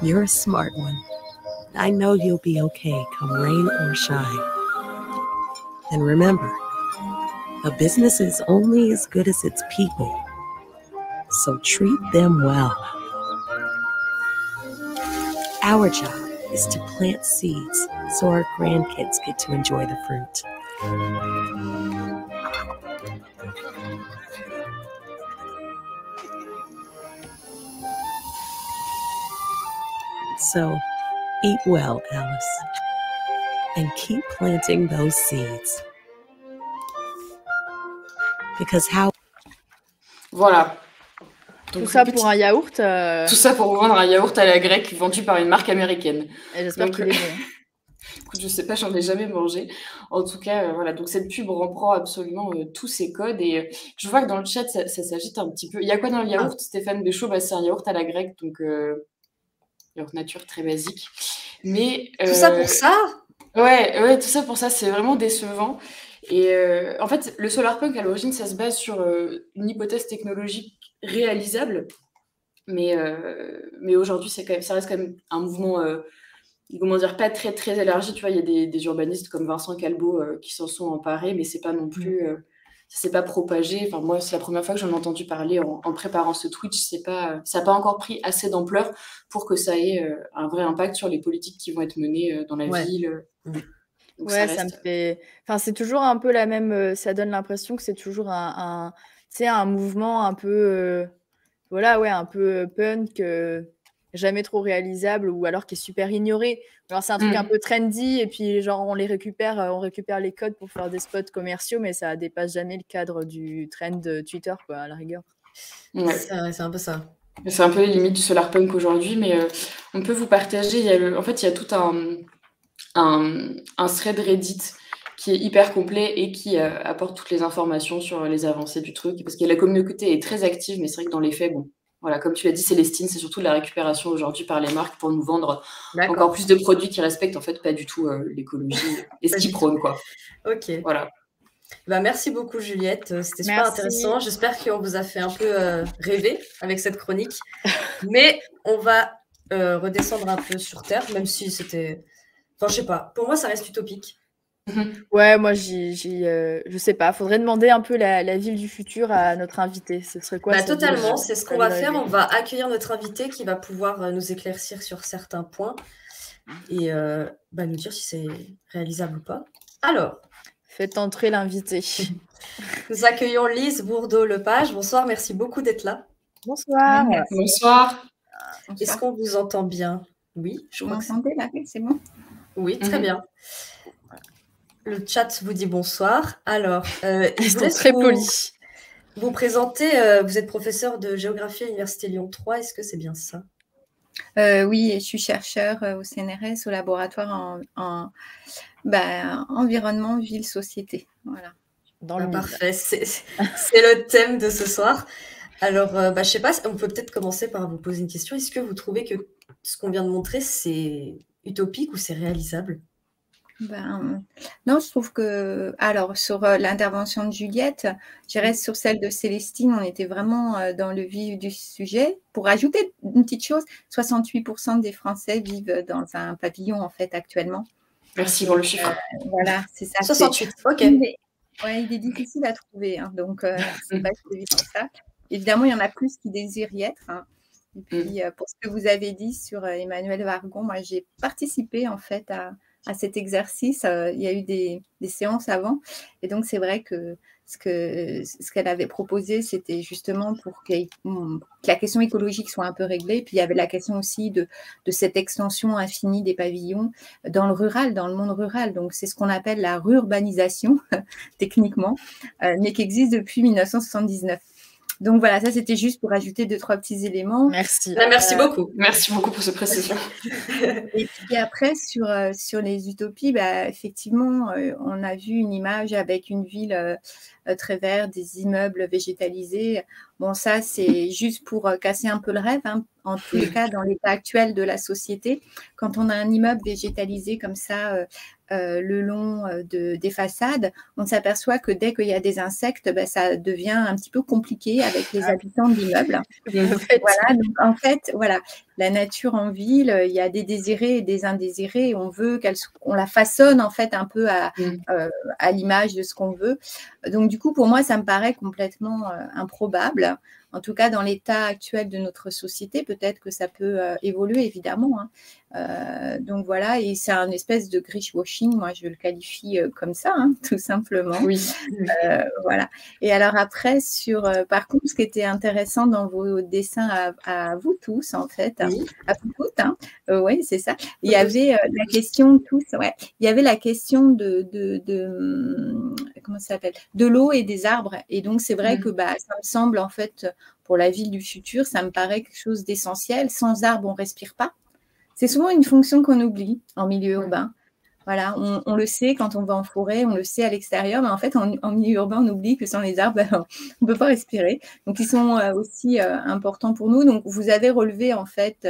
You're a smart one. I know you'll be okay come rain or shine. And remember, a business is only as good as its people. So treat them well. Our job is to plant seeds so our grandkids get to enjoy the fruit. So, eat well, Alice, and keep planting those seeds. Because how... Voilà. Tout ça pour un yaourt. Tout ça pour vous vendre un yaourt à la grecque vendu par une marque américaine. Et j'espère qu'il est bon. Écoute, je sais pas, j'en ai jamais mangé. En tout cas, voilà. Donc cette pub reprend absolument tous ces codes et je vois que dans le chat ça s'agite un petit peu. Il y a quoi dans le yaourt, Stéphane Béchaud? Bah, c'est un yaourt à la grecque, donc yaourt nature très basique. Mais tout ça pour ça? Ouais, tout ça pour ça, c'est vraiment décevant. Et en fait, le solarpunk à l'origine, ça se base sur une hypothèse technologique réalisable, mais aujourd'hui, ça reste quand même un mouvement, comment dire, pas très très élargi. Tu vois, il y a des urbanistes comme Vincent Calbeau qui s'en sont emparés, mais c'est pas non plus, ça s'est pas propagé. Enfin, moi, c'est la première fois que j'en ai entendu parler en préparant ce Twitch. Ça n'a pas encore pris assez d'ampleur pour que ça ait un vrai impact sur les politiques qui vont être menées dans la ville. Donc ouais, ça me fait. Enfin, c'est toujours un peu la même. Ça donne l'impression que c'est toujours un mouvement un peu, voilà, ouais, un peu punk, jamais trop réalisable ou alors qui est super ignoré. Alors c'est un truc un peu trendy et puis genre on récupère les codes pour faire des spots commerciaux, mais ça dépasse jamais le cadre du trend de Twitter, quoi, à la rigueur. Ouais. C'est un peu ça. C'est un peu les limites du solarpunk aujourd'hui, mais on peut vous partager. En fait, il y a tout un thread Reddit qui est hyper complet et qui apporte toutes les informations sur les avancées du truc. Parce que la communauté est très active, mais c'est vrai que dans les faits, bon, voilà, comme tu l'as dit, Célestine, c'est surtout de la récupération aujourd'hui par les marques pour nous vendre encore plus de produits qui respectent en fait pas du tout l'écologie et ce qu'ils prônent, quoi. Ok. Voilà. Bah, merci beaucoup Juliette, c'était super intéressant. J'espère qu'on vous a fait un peu rêver avec cette chronique. Mais on va redescendre un peu sur Terre, même si c'était... Enfin, je sais pas, pour moi ça reste utopique. Ouais, moi, je sais pas. Faudrait demander un peu la ville du futur à notre invité. Ce serait quoi? Bah, totalement, c'est ce qu'on va faire. On va accueillir notre invité qui va pouvoir nous éclaircir sur certains points et nous dire si c'est réalisable ou pas. Alors, faites entrer l'invité. Nous accueillons Lise Bourdeau-Lepage. Bonsoir, merci beaucoup d'être là. Bonsoir. Bonsoir. Est-ce qu'on vous entend bien? Oui, je crois que m'entendez là? C'est bon? Oui, très bien. Le chat vous dit bonsoir. Alors, ils sont très polis. Vous présentez, vous êtes professeur de géographie à l'Université Lyon 3, est-ce que c'est bien ça? Oui, je suis chercheur au CNRS, au laboratoire en environnement, ville, société. Voilà. Parfait, c'est le thème de ce soir. Alors, je sais pas, on peut peut-être commencer par vous poser une question. Est-ce que vous trouvez que ce qu'on vient de montrer, c'est utopique ou c'est réalisable? Non, je trouve que... Alors, sur l'intervention de Juliette, je reste sur celle de Célestine. On était vraiment dans le vif du sujet. Pour ajouter une petite chose, 68% des Français vivent dans un pavillon, en fait, actuellement. Merci pour le chiffre. Voilà, c'est ça. 68, ok. Ouais, il est difficile à trouver, hein, donc c'est pas évident ça. Évidemment, il y en a plus qui désirent y être. Hein. Et puis, pour ce que vous avez dit sur Emmanuel Vargon, moi, j'ai participé, en fait, à cet exercice. Il y a eu des séances avant. Et donc, c'est vrai que ce qu'elle avait proposé, c'était justement pour que la question écologique soit un peu réglée. Puis, il y avait la question aussi de cette extension infinie des pavillons dans le rural, dans le monde rural. Donc, c'est ce qu'on appelle la rurbanisation, techniquement, mais qui existe depuis 1979. Donc voilà, ça c'était juste pour ajouter 2-3 petits éléments. Merci. Merci beaucoup. Merci beaucoup pour cette précision. Et puis après, sur les utopies, effectivement, on a vu une image avec une ville très verte, des immeubles végétalisés. Bon, ça, c'est juste pour casser un peu le rêve. Hein. En tous les cas, dans l'état actuel de la société, quand on a un immeuble végétalisé comme ça, le long des façades, on s'aperçoit que dès qu'il y a des insectes, ça devient un petit peu compliqué avec les habitants de l'immeuble. Voilà, donc en fait, voilà, la nature en ville, il y a des désirés et des indésirés. On veut qu'on la façonne en fait un peu à l'image de ce qu'on veut. Donc du coup, pour moi, ça me paraît complètement improbable. En tout cas, dans l'état actuel de notre société, peut-être que ça peut évoluer, évidemment. Hein. Donc voilà, et c'est un espèce de greenwashing, moi je le qualifie comme ça, hein, tout simplement. Oui. Voilà. Et alors après, par contre, ce qui était intéressant dans vos dessins à vous tous, en fait, oui. À vous toutes, hein, oui, c'est ça. Il y avait la question il y avait la question de comment ça s'appelle, de l'eau et des arbres. Et donc c'est vrai que ça me semble en fait pour la ville du futur, ça me paraît quelque chose d'essentiel. Sans arbres, on respire pas. C'est souvent une fonction qu'on oublie en milieu urbain. Voilà, on le sait quand on va en forêt, on le sait à l'extérieur, mais en fait, en milieu urbain, on oublie que sans les arbres, on ne peut pas respirer. Donc, ils sont aussi importants pour nous. Donc, vous avez relevé, en fait,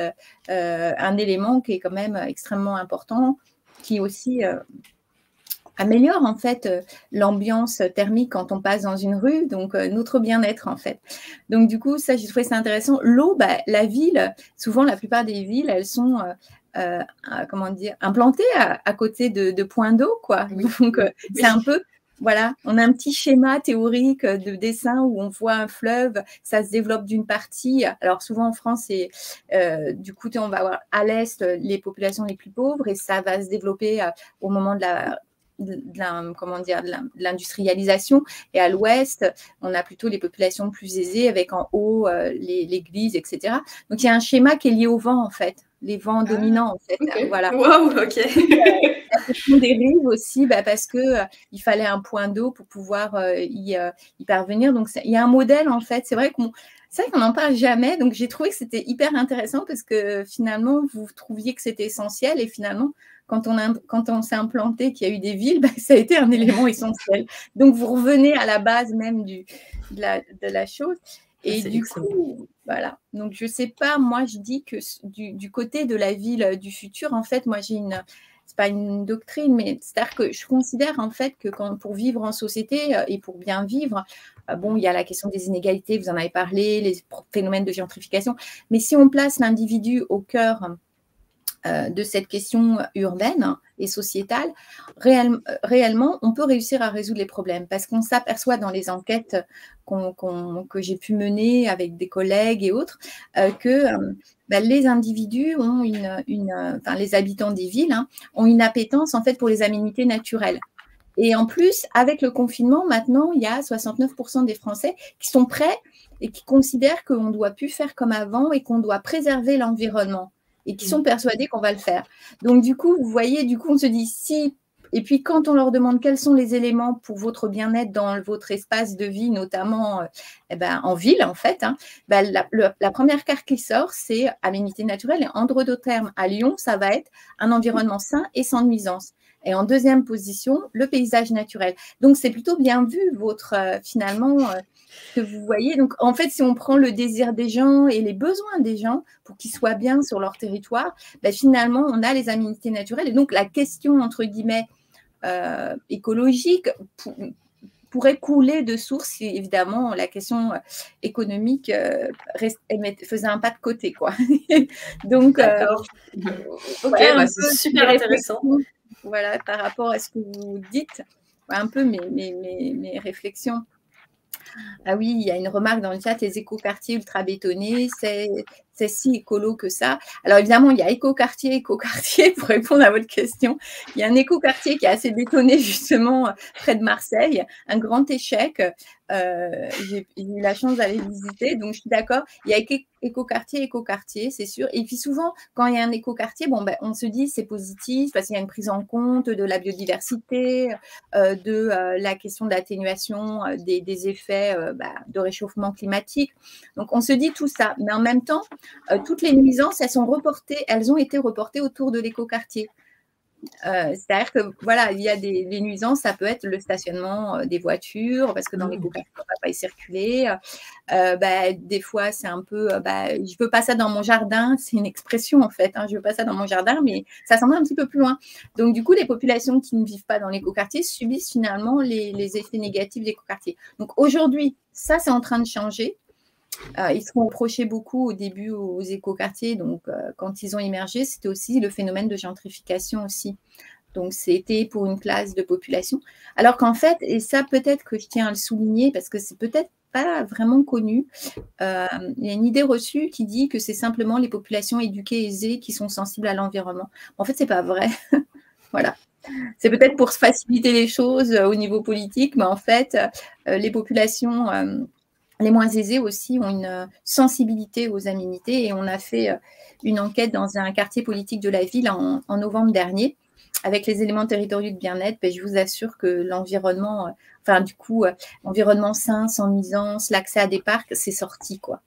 un élément qui est quand même extrêmement important, qui aussi améliore, en fait, l'ambiance thermique quand on passe dans une rue, donc notre bien-être, en fait. Donc, du coup, ça, j'ai trouvé ça intéressant. L'eau, la ville, souvent, la plupart des villes, elles sont... comment dire, implantées à côté de points d'eau, quoi. Oui. Donc, c'est un peu, voilà, on a un petit schéma théorique de dessin où on voit un fleuve, ça se développe d'une partie. Alors, souvent en France, du coup, on va avoir à l'est les populations les plus pauvres et ça va se développer au moment de comment dire, de l'industrialisation. Et à l'ouest, on a plutôt les populations plus aisées avec en haut l'église, etc. Donc, il y a un schéma qui est lié au vent, en fait. Les vents dominants, en fait. Okay. Voilà. Wow, ok. La question des rives aussi, parce que il fallait un point d'eau pour pouvoir y parvenir. Donc, il y a un modèle, en fait. C'est vrai qu'on n'en parle jamais. Donc, j'ai trouvé que c'était hyper intéressant parce que finalement, vous trouviez que c'était essentiel. Et finalement, quand on s'est implanté, qu'il y a eu des villes, ça a été un élément essentiel. Donc, vous revenez à la base même de la chose. Et du coup, voilà. Donc, je ne sais pas, moi, je dis que du côté de la ville du futur, en fait, moi, c'est pas une doctrine, mais c'est-à-dire que je considère, en fait, que pour vivre en société et pour bien vivre, il y a la question des inégalités, vous en avez parlé, les phénomènes de gentrification, mais si on place l'individu au cœur de cette question urbaine et sociétale, réellement, on peut réussir à résoudre les problèmes parce qu'on s'aperçoit dans les enquêtes que j'ai pu mener avec des collègues et autres que les individus ont les habitants des villes ont une appétence en fait pour les aménités naturelles. Et en plus, avec le confinement, maintenant, il y a 69% des Français qui sont prêts et qui considèrent qu'on ne doit plus faire comme avant et qu'on doit préserver l'environnement et qui sont persuadés qu'on va le faire. Donc, du coup, vous voyez, on se dit si. Et puis, quand on leur demande quels sont les éléments pour votre bien-être dans votre espace de vie, notamment en ville, en fait, la première carte qui sort, c'est aménité naturelle. Et en d'autres termes, à Lyon, ça va être un environnement sain et sans nuisance. Et en deuxième position, le paysage naturel. Donc, c'est plutôt bien vu, finalement, que vous voyez. Donc, en fait, si on prend le désir des gens et les besoins des gens pour qu'ils soient bien sur leur territoire, finalement, on a les aménités naturelles. Et donc, la question, entre guillemets, écologique pourrait couler de source si, évidemment, la question économique faisait un pas de côté, quoi. Donc, c'est super intéressant. Voilà, par rapport à ce que vous dites, un peu mes réflexions. Ah oui, il y a une remarque dans le chat, les écoquartiers ultra bétonnés, c'est si écolo que ça. Alors évidemment, il y a écoquartier, pour répondre à votre question. Il y a un écoquartier qui est assez bétonné justement près de Marseille, un grand échec. J'ai eu la chance d'aller visiter, donc je suis d'accord. Il y a écoquartier, c'est sûr. Et puis souvent, quand il y a un écoquartier, on se dit c'est positif parce qu'il y a une prise en compte de la biodiversité, de la question de l'atténuation des effets de réchauffement climatique. Donc on se dit tout ça, mais en même temps, toutes les nuisances, elles ont été reportées autour de l'écoquartier. C'est-à-dire que voilà, il y a des nuisances, ça peut être le stationnement des voitures, parce que dans l'écoquartier, on ne va pas y circuler. Des fois, c'est un peu, je veux pas ça dans mon jardin, c'est une expression en fait, je veux pas ça dans mon jardin, mais ça s'en va un petit peu plus loin. Donc du coup, les populations qui ne vivent pas dans l'écoquartier subissent finalement les effets négatifs des écoquartiers. Donc aujourd'hui, ça, c'est en train de changer. Ils se sont reprochés beaucoup au début aux écoquartiers, donc quand ils ont émergé, c'était aussi le phénomène de gentrification aussi. Donc c'était pour une classe de population. Alors qu'en fait, et ça peut-être que je tiens à le souligner parce que c'est peut-être pas vraiment connu, il y a une idée reçue qui dit que c'est simplement les populations éduquées, aisées qui sont sensibles à l'environnement. En fait, c'est pas vrai. Voilà. C'est peut-être pour se faciliter les choses au niveau politique, mais en fait, les populations les moins aisés aussi ont une sensibilité aux aménités et on a fait une enquête dans un quartier politique de la ville en novembre dernier avec les éléments territoriaux de bien-être. Je vous assure que l'environnement, environnement sain, sans nuisance, l'accès à des parcs, c'est sorti, quoi.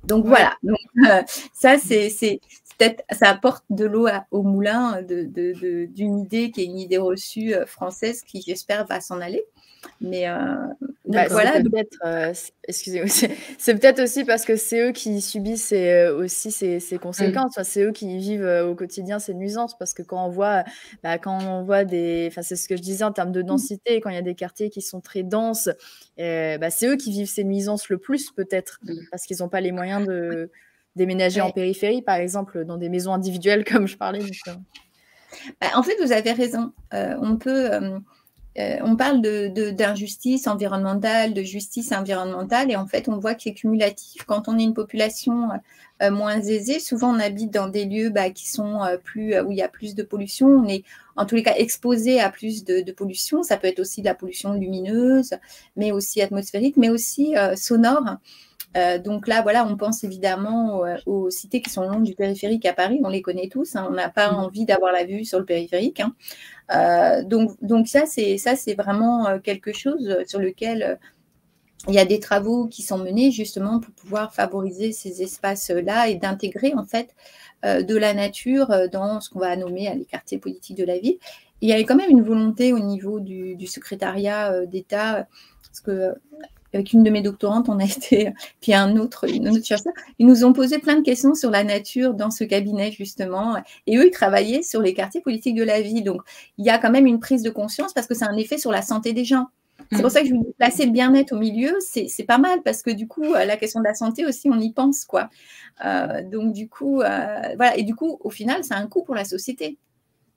Donc voilà, donc, ça c'est peut-être, ça apporte de l'eau au moulin d'une idée qui est une idée reçue française qui j'espère va s'en aller. Mais voilà. Excusez-moi, c'est peut-être aussi parce que c'est eux qui subissent aussi ces conséquences. Enfin, c'est eux qui vivent au quotidien ces nuisances. Parce que quand on voit des, enfin c'est ce que je disais en termes de densité, quand il y a des quartiers qui sont très denses, c'est eux qui vivent ces nuisances le plus peut-être parce qu'ils n'ont pas les moyens de déménager en périphérie, par exemple, dans des maisons individuelles comme je parlais. En fait, vous avez raison. On peut on parle d'injustice environnementale, de justice environnementale, et en fait, on voit que c'est cumulatif. Quand on est une population moins aisée, souvent on habite dans des lieux qui sont où il y a plus de pollution. On est en tous les cas exposé à plus de pollution. Ça peut être aussi de la pollution lumineuse, mais aussi atmosphérique, mais aussi sonore. Donc là, voilà, on pense évidemment aux cités qui sont le long du périphérique à Paris. On les connaît tous. Hein, on n'a pas envie d'avoir la vue sur le périphérique. Hein. Donc ça, c'est vraiment quelque chose sur lequel il y a des travaux qui sont menés justement pour pouvoir favoriser ces espaces-là et d'intégrer en fait de la nature dans ce qu'on va nommer les quartiers politiques de la ville. Il y avait quand même une volonté au niveau du secrétariat d'État, parce que avec une de mes doctorantes, on a été, puis un autre chercheur, ils nous ont posé plein de questions sur la nature dans ce cabinet, justement. Et eux, ils travaillaient sur les quartiers politiques de la ville. Donc, il y a quand même une prise de conscience parce que c'est un effet sur la santé des gens. C'est pour ça que je vous dis, placer le bien-être au milieu, c'est pas mal parce que du coup, la question de la santé aussi, on y pense, quoi. Donc, du coup, voilà. Et du coup, au final, c'est un coût pour la société.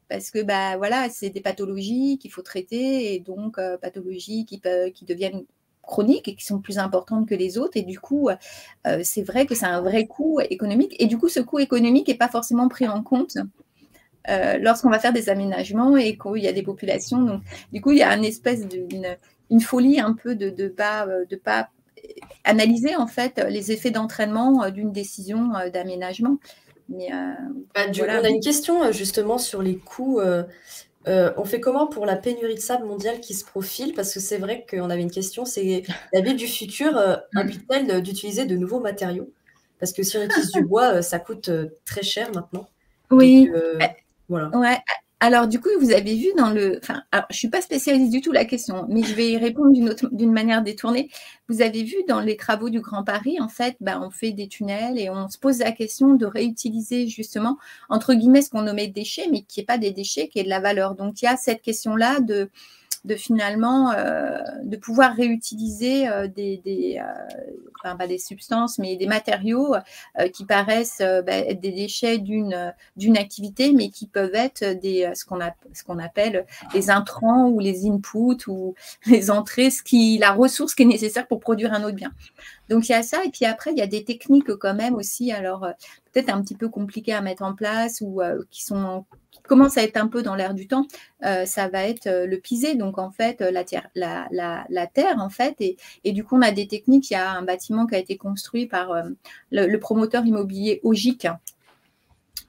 Parce que, voilà, c'est des pathologies qu'il faut traiter et donc pathologies qui deviennent chroniques et qui sont plus importantes que les autres. Et du coup, c'est vrai que c'est un vrai coût économique. Et du coup, ce coût économique n'est pas forcément pris en compte lorsqu'on va faire des aménagements et qu'il y a des populations. Donc, du coup, il y a une espèce d'une folie un peu de pas analyser en fait les effets d'entraînement d'une décision d'aménagement. Mais, voilà. On a une question justement sur les coûts. On fait comment pour la pénurie de sable mondiale qui se profile? Parce que c'est vrai qu'on avait une question, c'est la ville du futur implique-t-elle d'utiliser de nouveaux matériaux? Parce que si on utilise du bois, ça coûte très cher maintenant. Oui. Donc, voilà. Ouais. Alors, du coup, vous avez vu dans le... Enfin, alors, je ne suis pas spécialiste du tout la question, mais je vais y répondre d'une manière détournée. Vous avez vu dans les travaux du Grand Paris, en fait, on fait des tunnels et on se pose la question de réutiliser justement, entre guillemets, ce qu'on nommait déchets, mais qui n'est pas des déchets, qui est de la valeur. Donc, il y a cette question-là de finalement de pouvoir réutiliser pas des substances, mais des matériaux qui paraissent être des déchets d'une activité, mais qui peuvent être ce qu'on appelle les intrants ou les inputs ou les entrées, la ressource qui est nécessaire pour produire un autre bien. Donc, il y a ça. Et puis après, il y a des techniques quand même aussi, alors peut-être un petit peu compliquées à mettre en place ou qui commence à être un peu dans l'air du temps, ça va être le pisé, donc en fait la terre en fait, et du coup on a des techniques. Il y a un bâtiment qui a été construit par le promoteur immobilier Ogic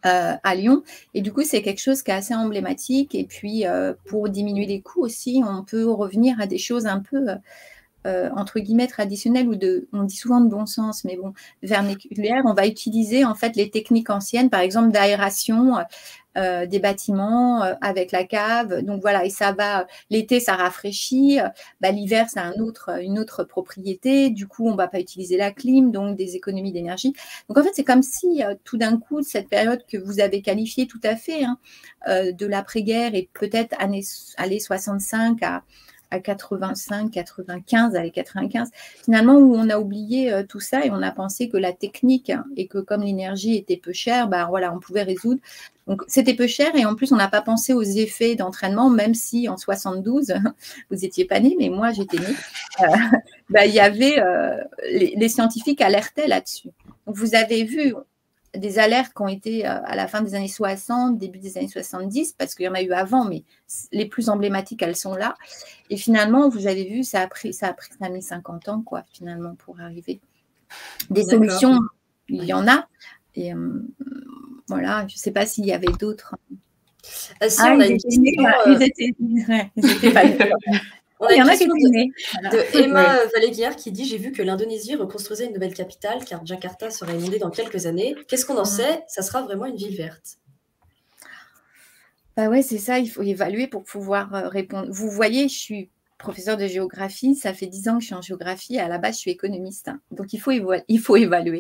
à Lyon, et du coup c'est quelque chose qui est assez emblématique. Et puis pour diminuer les coûts aussi, on peut revenir à des choses un peu entre guillemets traditionnelles on dit souvent de bon sens, mais bon, vernaculaire. On va utiliser en fait les techniques anciennes, par exemple d'aération des bâtiments avec la cave. Donc voilà, et ça va, l'été ça rafraîchit, l'hiver ça a une autre propriété. Du coup, on ne va pas utiliser la clim, donc des économies d'énergie. Donc en fait, c'est comme si tout d'un coup, cette période que vous avez qualifiée tout à fait de l'après-guerre et peut-être années 65 à 85, 95, avec 95, finalement, où on a oublié tout ça et on a pensé que la technique et que comme l'énergie était peu chère, voilà, on pouvait résoudre. Donc, c'était peu cher et en plus, on n'a pas pensé aux effets d'entraînement, même si en 72, vous n'étiez pas nés, mais moi, j'étais née, il y avait, les scientifiques alertaient là-dessus. Donc, vous avez vu des alertes qui ont été à la fin des années 60, début des années 70, parce qu'il y en a eu avant, mais les plus emblématiques, elles sont là. Et finalement, vous avez vu, ça a mis 50 ans, quoi, finalement, pour arriver. Des solutions, il y en a. Et voilà, je ne sais pas s'il y avait d'autres. Si, on a une question. Ils étaient pas Il y en a qui de Emma Valéguière qui dit « J'ai vu que l'Indonésie reconstruisait une nouvelle capitale car Jakarta sera inondée dans quelques années. Qu'est-ce qu'on en sait? Ça sera vraiment une ville verte. » Ouais, c'est ça, il faut évaluer pour pouvoir répondre. Vous voyez, je suis professeure de géographie, ça fait 10 ans que je suis en géographie, et à la base, je suis économiste. Donc, il faut évaluer.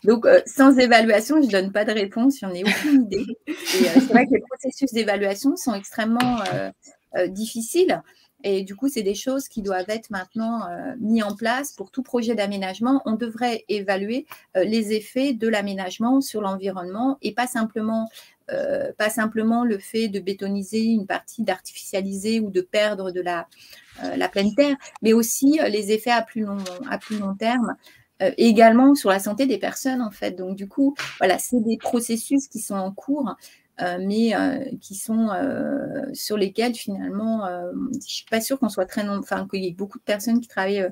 Donc, sans évaluation, je ne donne pas de réponse, je n'en ai aucune idée. Et c'est vrai que les processus d'évaluation sont extrêmement difficiles. Et du coup, c'est des choses qui doivent être maintenant mises en place pour tout projet d'aménagement. On devrait évaluer les effets de l'aménagement sur l'environnement et pas simplement pas simplement le fait de bétoniser une partie, d'artificialiser ou de perdre de la pleine terre, mais aussi les effets à plus long terme, et également sur la santé des personnes, en fait. Donc, du coup, voilà, c'est des processus qui sont en cours, mais qui sont sur lesquels, finalement, je ne suis pas sûre qu'on soit qu'il y ait beaucoup de personnes qui travaillent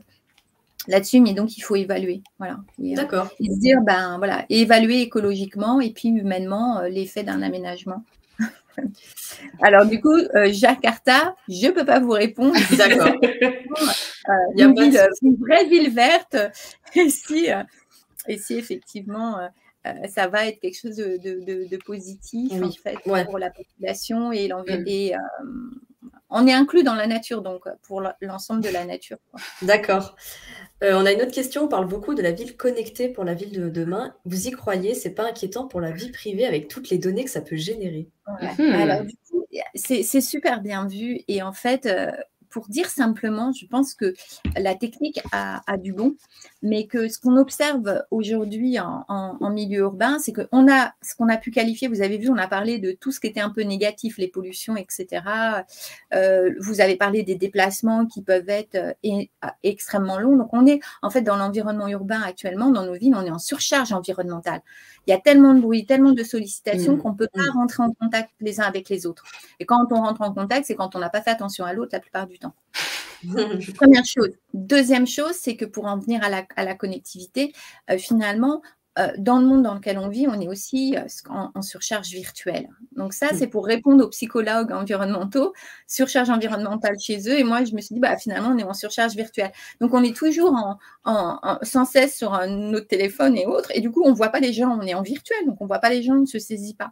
là-dessus, mais donc il faut évaluer. Voilà. D'accord. Et se dire, voilà, évaluer écologiquement et puis humainement l'effet d'un aménagement. Alors, du coup, Jakarta, je ne peux pas vous répondre. D'accord. Une vraie ville verte, et si effectivement, ça va être quelque chose de positif, en fait, pour la population et l'environnement. On est inclus dans la nature, donc, pour l'ensemble de la nature. D'accord. On a une autre question. On parle beaucoup de la ville connectée pour la ville de demain. Vous y croyez? C'est pas inquiétant pour la vie privée avec toutes les données que ça peut générer? Alors, du coup, c'est super bien vu. Et en fait, pour dire simplement, je pense que la technique a du bon, mais que ce qu'on observe aujourd'hui en milieu urbain, c'est qu'on a ce qu'on a pu qualifier, vous avez vu, on a parlé de tout ce qui était un peu négatif, les pollutions, etc. Vous avez parlé des déplacements qui peuvent être extrêmement longs. Donc, on est en fait dans l'environnement urbain actuellement, dans nos villes, on est en surcharge environnementale. Il y a tellement de bruit, tellement de sollicitations qu'on ne peut pas rentrer en contact les uns avec les autres. Et quand on rentre en contact, c'est quand on n'a pas fait attention à l'autre la plupart du temps. Première chose. Deuxième chose, c'est que pour en venir à la connectivité, finalement, dans le monde dans lequel on vit, on est aussi en surcharge virtuelle. Donc ça, c'est pour répondre aux psychologues environnementaux, surcharge environnementale chez eux. Et moi, je me suis dit, finalement, on est en surcharge virtuelle. Donc, on est toujours sans cesse sur notre téléphone et autres. Et du coup, on ne voit pas les gens, on est en virtuel. Donc, on ne voit pas les gens, on ne se saisit pas.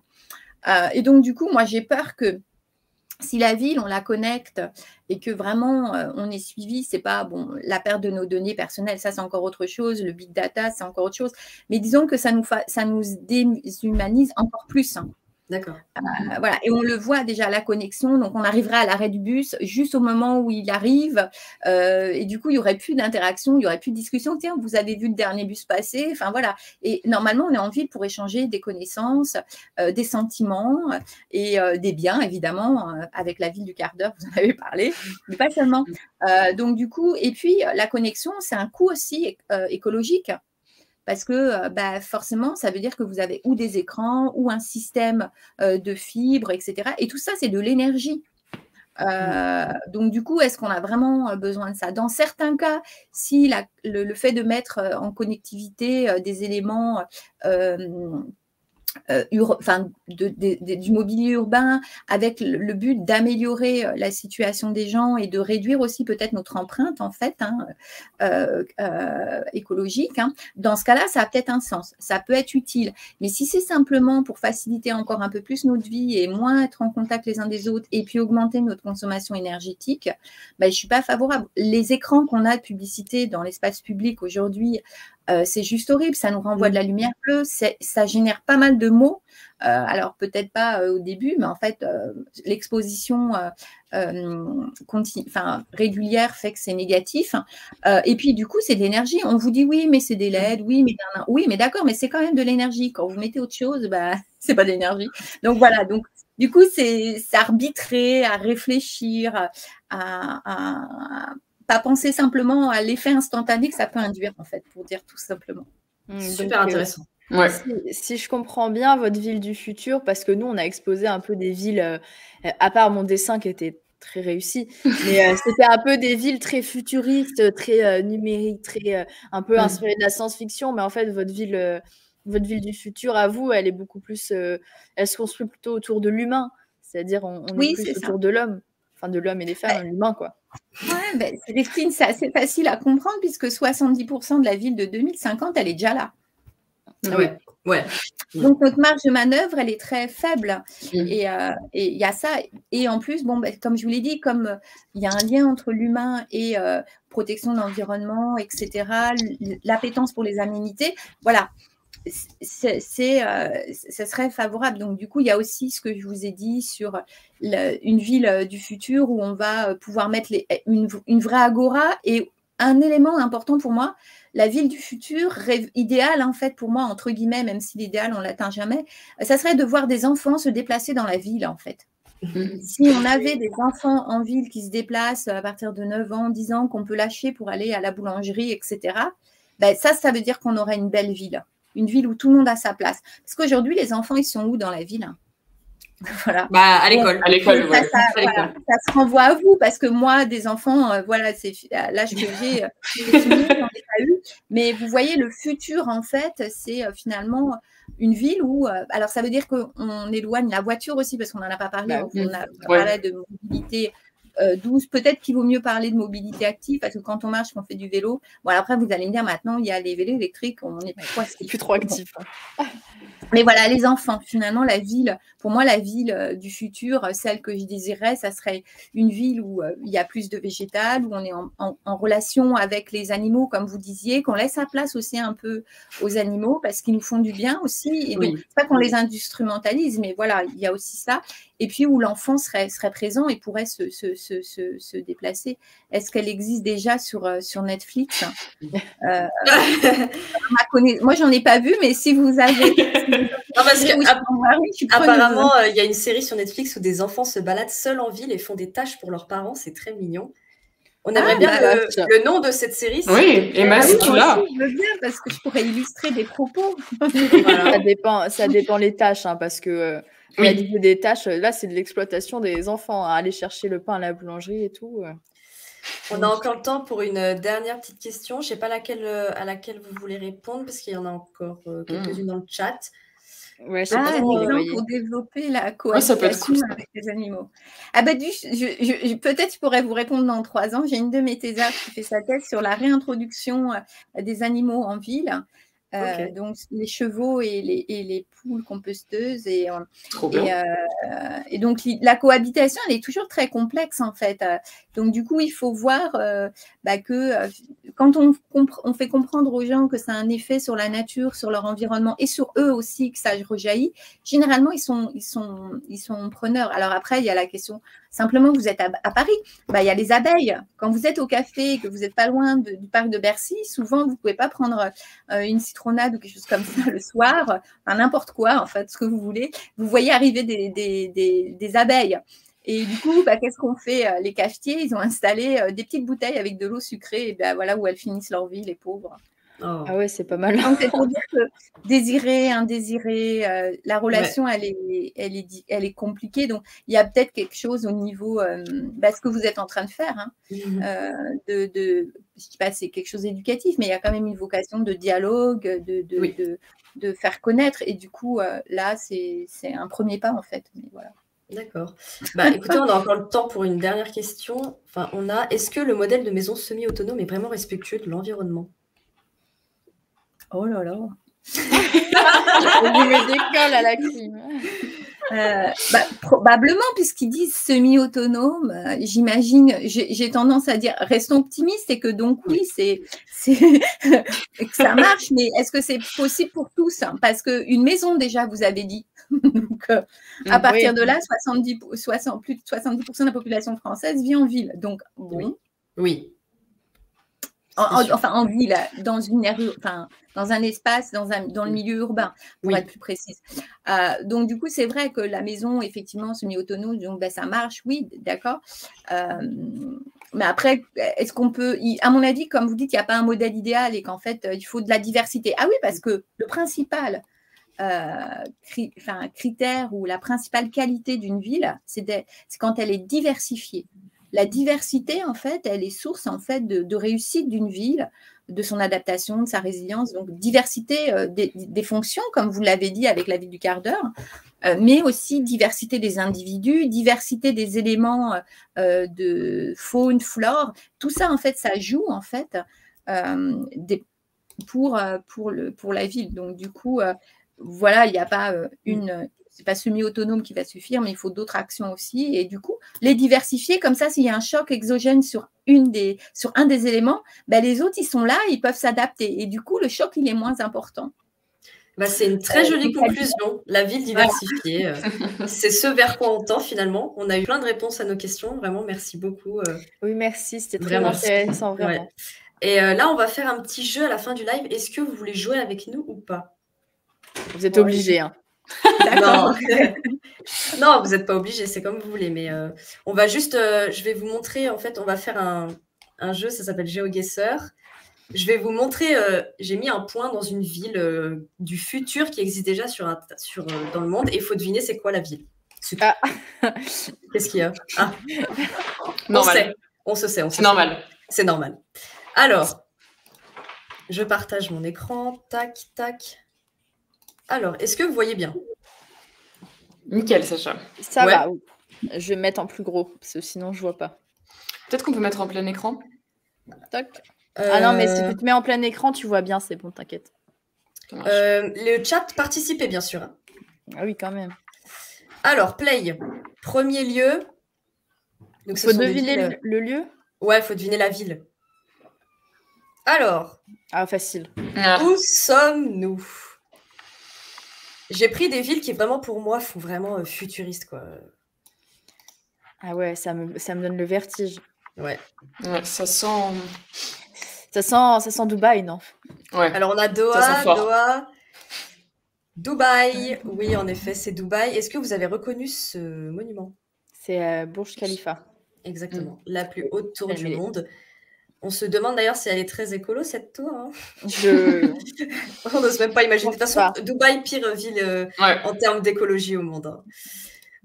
Et donc, du coup, moi, j'ai peur que si la ville, on la connecte et que vraiment on est suivi, c'est pas la perte de nos données personnelles, ça c'est encore autre chose, le big data c'est encore autre chose, mais disons que ça nous déshumanise encore plus. D'accord. Voilà. Et on le voit déjà, la connexion. Donc, on arriverait à l'arrêt du bus juste au moment où il arrive. Et du coup, il n'y aurait plus d'interaction, il n'y aurait plus de discussion. Tiens, vous avez vu le dernier bus passer. Enfin, voilà. Et normalement, on est en ville pour échanger des connaissances, des sentiments et des biens, évidemment, avec la ville du quart d'heure, vous en avez parlé, mais pas seulement. Donc, du coup, et puis, la connexion, c'est un coût aussi écologique. Parce que forcément, ça veut dire que vous avez ou des écrans ou un système de fibres, etc. Et tout ça, c'est de l'énergie. Donc, du coup, est-ce qu'on a vraiment besoin de ça? Dans certains cas, si le fait de mettre en connectivité des éléments du mobilier urbain avec le but d'améliorer la situation des gens et de réduire aussi peut-être notre empreinte en fait écologique. Dans ce cas-là, ça a peut-être un sens, ça peut être utile. Mais si c'est simplement pour faciliter encore un peu plus notre vie et moins être en contact les uns des autres et puis augmenter notre consommation énergétique, je ne suis pas favorable. Les écrans qu'on a de publicité dans l'espace public aujourd'hui, c'est juste horrible, ça nous renvoie de la lumière bleue, ça génère pas mal de mots, alors peut-être pas au début, mais en fait l'exposition régulière fait que c'est négatif, et puis du coup c'est de l'énergie, on vous dit oui mais c'est des LED, oui mais d'accord, mais c'est quand même de l'énergie, quand vous mettez autre chose, c'est pas de l'énergie, donc voilà, donc du coup c'est arbitrer, à réfléchir, pas penser simplement à l'effet instantané que ça peut induire, en fait, pour dire tout simplement. Super intéressant. Ouais. Si je comprends bien votre ville du futur, parce que nous, on a exposé un peu des villes, à part mon dessin qui était très réussi, mais c'était un peu des villes très futuristes, très numériques, très un peu inspirées de la science-fiction, mais en fait, votre ville du futur, à vous, elle est beaucoup plus, elle se construit plutôt autour de l'humain, c'est-à-dire on est plus autour de l'homme, enfin de l'homme et des femmes, l'humain, quoi. Ouais, Célestine, c'est assez facile à comprendre puisque 70% de la ville de 2050, elle est déjà là. Ouais. Donc, notre marge de manœuvre, elle est très faible. Et il y a ça. Et en plus, comme je vous l'ai dit, comme il y a un lien entre l'humain et protection de l'environnement, etc., l'appétence pour les aménités, voilà. Ce serait favorable. Donc, du coup, il y a aussi ce que je vous ai dit sur une ville du futur où on va pouvoir mettre une vraie agora et un élément important pour moi, la ville du futur, rêve idéal en fait pour moi, entre guillemets, même si l'idéal on ne l'atteint jamais, ça serait de voir des enfants se déplacer dans la ville en fait. Si on avait des enfants en ville qui se déplacent à partir de 9 ans, 10 ans, qu'on peut lâcher pour aller à la boulangerie, etc., ben ça veut dire qu'on aurait une belle ville. Une ville où tout le monde a sa place. Parce qu'aujourd'hui, les enfants, ils sont où dans la ville? Voilà. Bah, à l'école. Bon, à l'école, ça, voilà, ça se renvoie à vous, parce que moi, des enfants, voilà, c'est l'âge que j'ai, j'en ai pas eu. Mais vous voyez, le futur, en fait, c'est finalement une ville où... alors, ça veut dire qu'on éloigne la voiture aussi, parce qu'on n'en a pas parlé. Bah, on a parlé de mobilité douce. Peut-être qu'il vaut mieux parler de mobilité active, parce que quand on marche, qu'on fait du vélo... Bon, après, vous allez me dire, maintenant, il y a les vélos électriques, on n'est plus trop actif. Mais voilà, les enfants, finalement, la ville, pour moi, la ville du futur, celle que je désirerais, ça serait une ville où il y a plus de végétal, où on est en relation avec les animaux, comme vous disiez, qu'on laisse sa place aussi un peu aux animaux, parce qu'ils nous font du bien aussi. Et donc, c'est pas qu'on les instrumentalise, mais voilà, il y a aussi ça. Et puis où l'enfant serait présent et pourrait se déplacer. Est-ce qu'elle existe déjà sur Netflix? Moi, j'en ai pas vu, mais si vous avez... Non, parce que, apparemment, il y a une série sur Netflix où des enfants se baladent seuls en ville et font des tâches pour leurs parents. C'est très mignon. On aimerait bien le nom de cette série. Oui, Emma, si tu l'as. Je veux bien, parce que je pourrais illustrer des propos. Voilà. Ça dépend les tâches, hein, parce que réaliser des tâches, là, c'est de l'exploitation des enfants, hein, aller chercher le pain à la boulangerie et tout. On a encore le temps pour une dernière petite question. Je ne sais pas à laquelle vous voulez répondre, parce qu'il y en a encore quelques-unes dans le chat. Ouais, pour développer la cohabitation avec les animaux. Ah bah, peut-être je pourrais vous répondre dans 3 ans. J'ai une de mes thésards qui fait sa thèse sur la réintroduction des animaux en ville. Donc les chevaux et les poules composteuses et donc la cohabitation, elle est toujours très complexe en fait. Donc du coup il faut voir que quand on fait comprendre aux gens que ça a un effet sur la nature, sur leur environnement et sur eux aussi, que ça rejaillit, généralement ils sont preneurs. Alors après il y a la question, simplement vous êtes à Paris, il y a les abeilles. Quand vous êtes au café et que vous n'êtes pas loin du parc de Bercy, souvent vous ne pouvez pas prendre une citronade ou quelque chose comme ça le soir, n'importe quoi en fait, ce que vous voulez. Vous voyez arriver des abeilles. Et du coup, qu'est-ce qu'on fait? Les cafetiers, ils ont installé des petites bouteilles avec de l'eau sucrée, et voilà où elles finissent leur vie, les pauvres. Oh. Ah ouais, c'est pas mal. Donc, c'est pour dire que désiré, indésiré, la relation, elle est compliquée. Donc, il y a peut-être quelque chose au niveau, ce que vous êtes en train de faire, je ne dis pas que c'est quelque chose d'éducatif, mais il y a quand même une vocation de dialogue, de faire connaître. Et du coup, là, c'est un premier pas, en fait. Mais voilà. D'accord. Écoutez, on a encore le temps pour une dernière question. Est-ce que le modèle de maison semi-autonome est vraiment respectueux de l'environnement? Oh là là. Je me décolle à la clim. Probablement, puisqu'ils disent semi-autonome, j'imagine, j'ai tendance à dire restons optimistes et que donc oui, c'est que ça marche, mais est-ce que c'est possible pour tous? Parce qu'une maison, déjà, vous avez dit. Donc, à partir de là, plus de 70% de la population française vit en ville. Donc, bon. Oui. En ville, dans une aire, dans un espace, dans le milieu urbain, pour être plus précise. Donc, du coup, c'est vrai que la maison, effectivement, semi-autonome, donc ça marche, oui, d'accord. Mais après, est-ce qu'on peut... À mon avis, comme vous dites, il n'y a pas un modèle idéal et qu'en fait, il faut de la diversité. Ah oui, parce que le principal critère ou la principale qualité d'une ville, c'est quand elle est diversifiée. La diversité, en fait, elle est source en fait de réussite d'une ville, de son adaptation, de sa résilience. Donc, diversité des fonctions, comme vous l'avez dit avec la ville du quart d'heure, mais aussi diversité des individus, diversité des éléments de faune, flore. Tout ça, en fait, ça joue en fait pour la ville. Donc, du coup, voilà, il n'y a pas c'est pas semi-autonome qui va suffire, mais il faut d'autres actions aussi. Et du coup, les diversifier, comme ça, s'il y a un choc exogène sur un des éléments, les autres, ils sont là, ils peuvent s'adapter. Et du coup, le choc, il est moins important. C'est une très jolie conclusion, la ville diversifiée. C'est ce vers quoi on tend finalement. On a eu plein de réponses à nos questions. Vraiment, merci beaucoup. Oui, merci. C'était très intéressant, vraiment. Et là, on va faire un petit jeu à la fin du live. Est-ce que vous voulez jouer avec nous ou pas? Vous êtes obligés. Hein. Non. Non, vous n'êtes pas obligés, c'est comme vous voulez. Mais on va juste, je vais vous montrer, en fait, on va faire un jeu, ça s'appelle GeoGuessr. Je vais vous montrer, j'ai mis un point dans une ville du futur qui existe déjà dans le monde et il faut deviner c'est quoi la ville. Ah. Qu'est-ce qu'il y a? Ah. Normal. On se sait. C'est normal. C'est normal. Alors, je partage mon écran. Tac, tac. Alors, est-ce que vous voyez bien? Nickel, Sacha. Ça Ouais. va. Oui. Je vais mettre en plus gros, parce que sinon, je vois pas. Peut-être qu'on peut mettre en plein écran. Toc. Ah non, mais si tu te mets en plein écran, tu vois bien, c'est bon, t'inquiète. Ça marche. le chat, participez, bien sûr. Hein. Ah oui, quand même. Alors, play. Premier lieu. Donc, ce Faut sont des deviner villes- le lieu. Ouais, il faut deviner la ville. Alors, Ah, facile. Ah. où sommes-nous? J'ai pris des villes qui, vraiment, pour moi, font vraiment futuriste, quoi. Ah ouais, ça me donne le vertige. Ouais. Ouais, ça sent. Ça sent Dubaï, non? Ouais. Alors, on a Ça Doha, sent fort. Dubaï. Oui, en effet, c'est Dubaï. Est-ce que vous avez reconnu ce monument? C'est Burj Khalifa. Exactement. La plus haute tour du Elle est- monde. On se demande d'ailleurs si elle est très écolo, cette tour. Hein. Je... On n'ose même pas imaginer. De toute pense façon, pas. Dubaï, pire ville Ouais. en termes d'écologie au monde. Hein.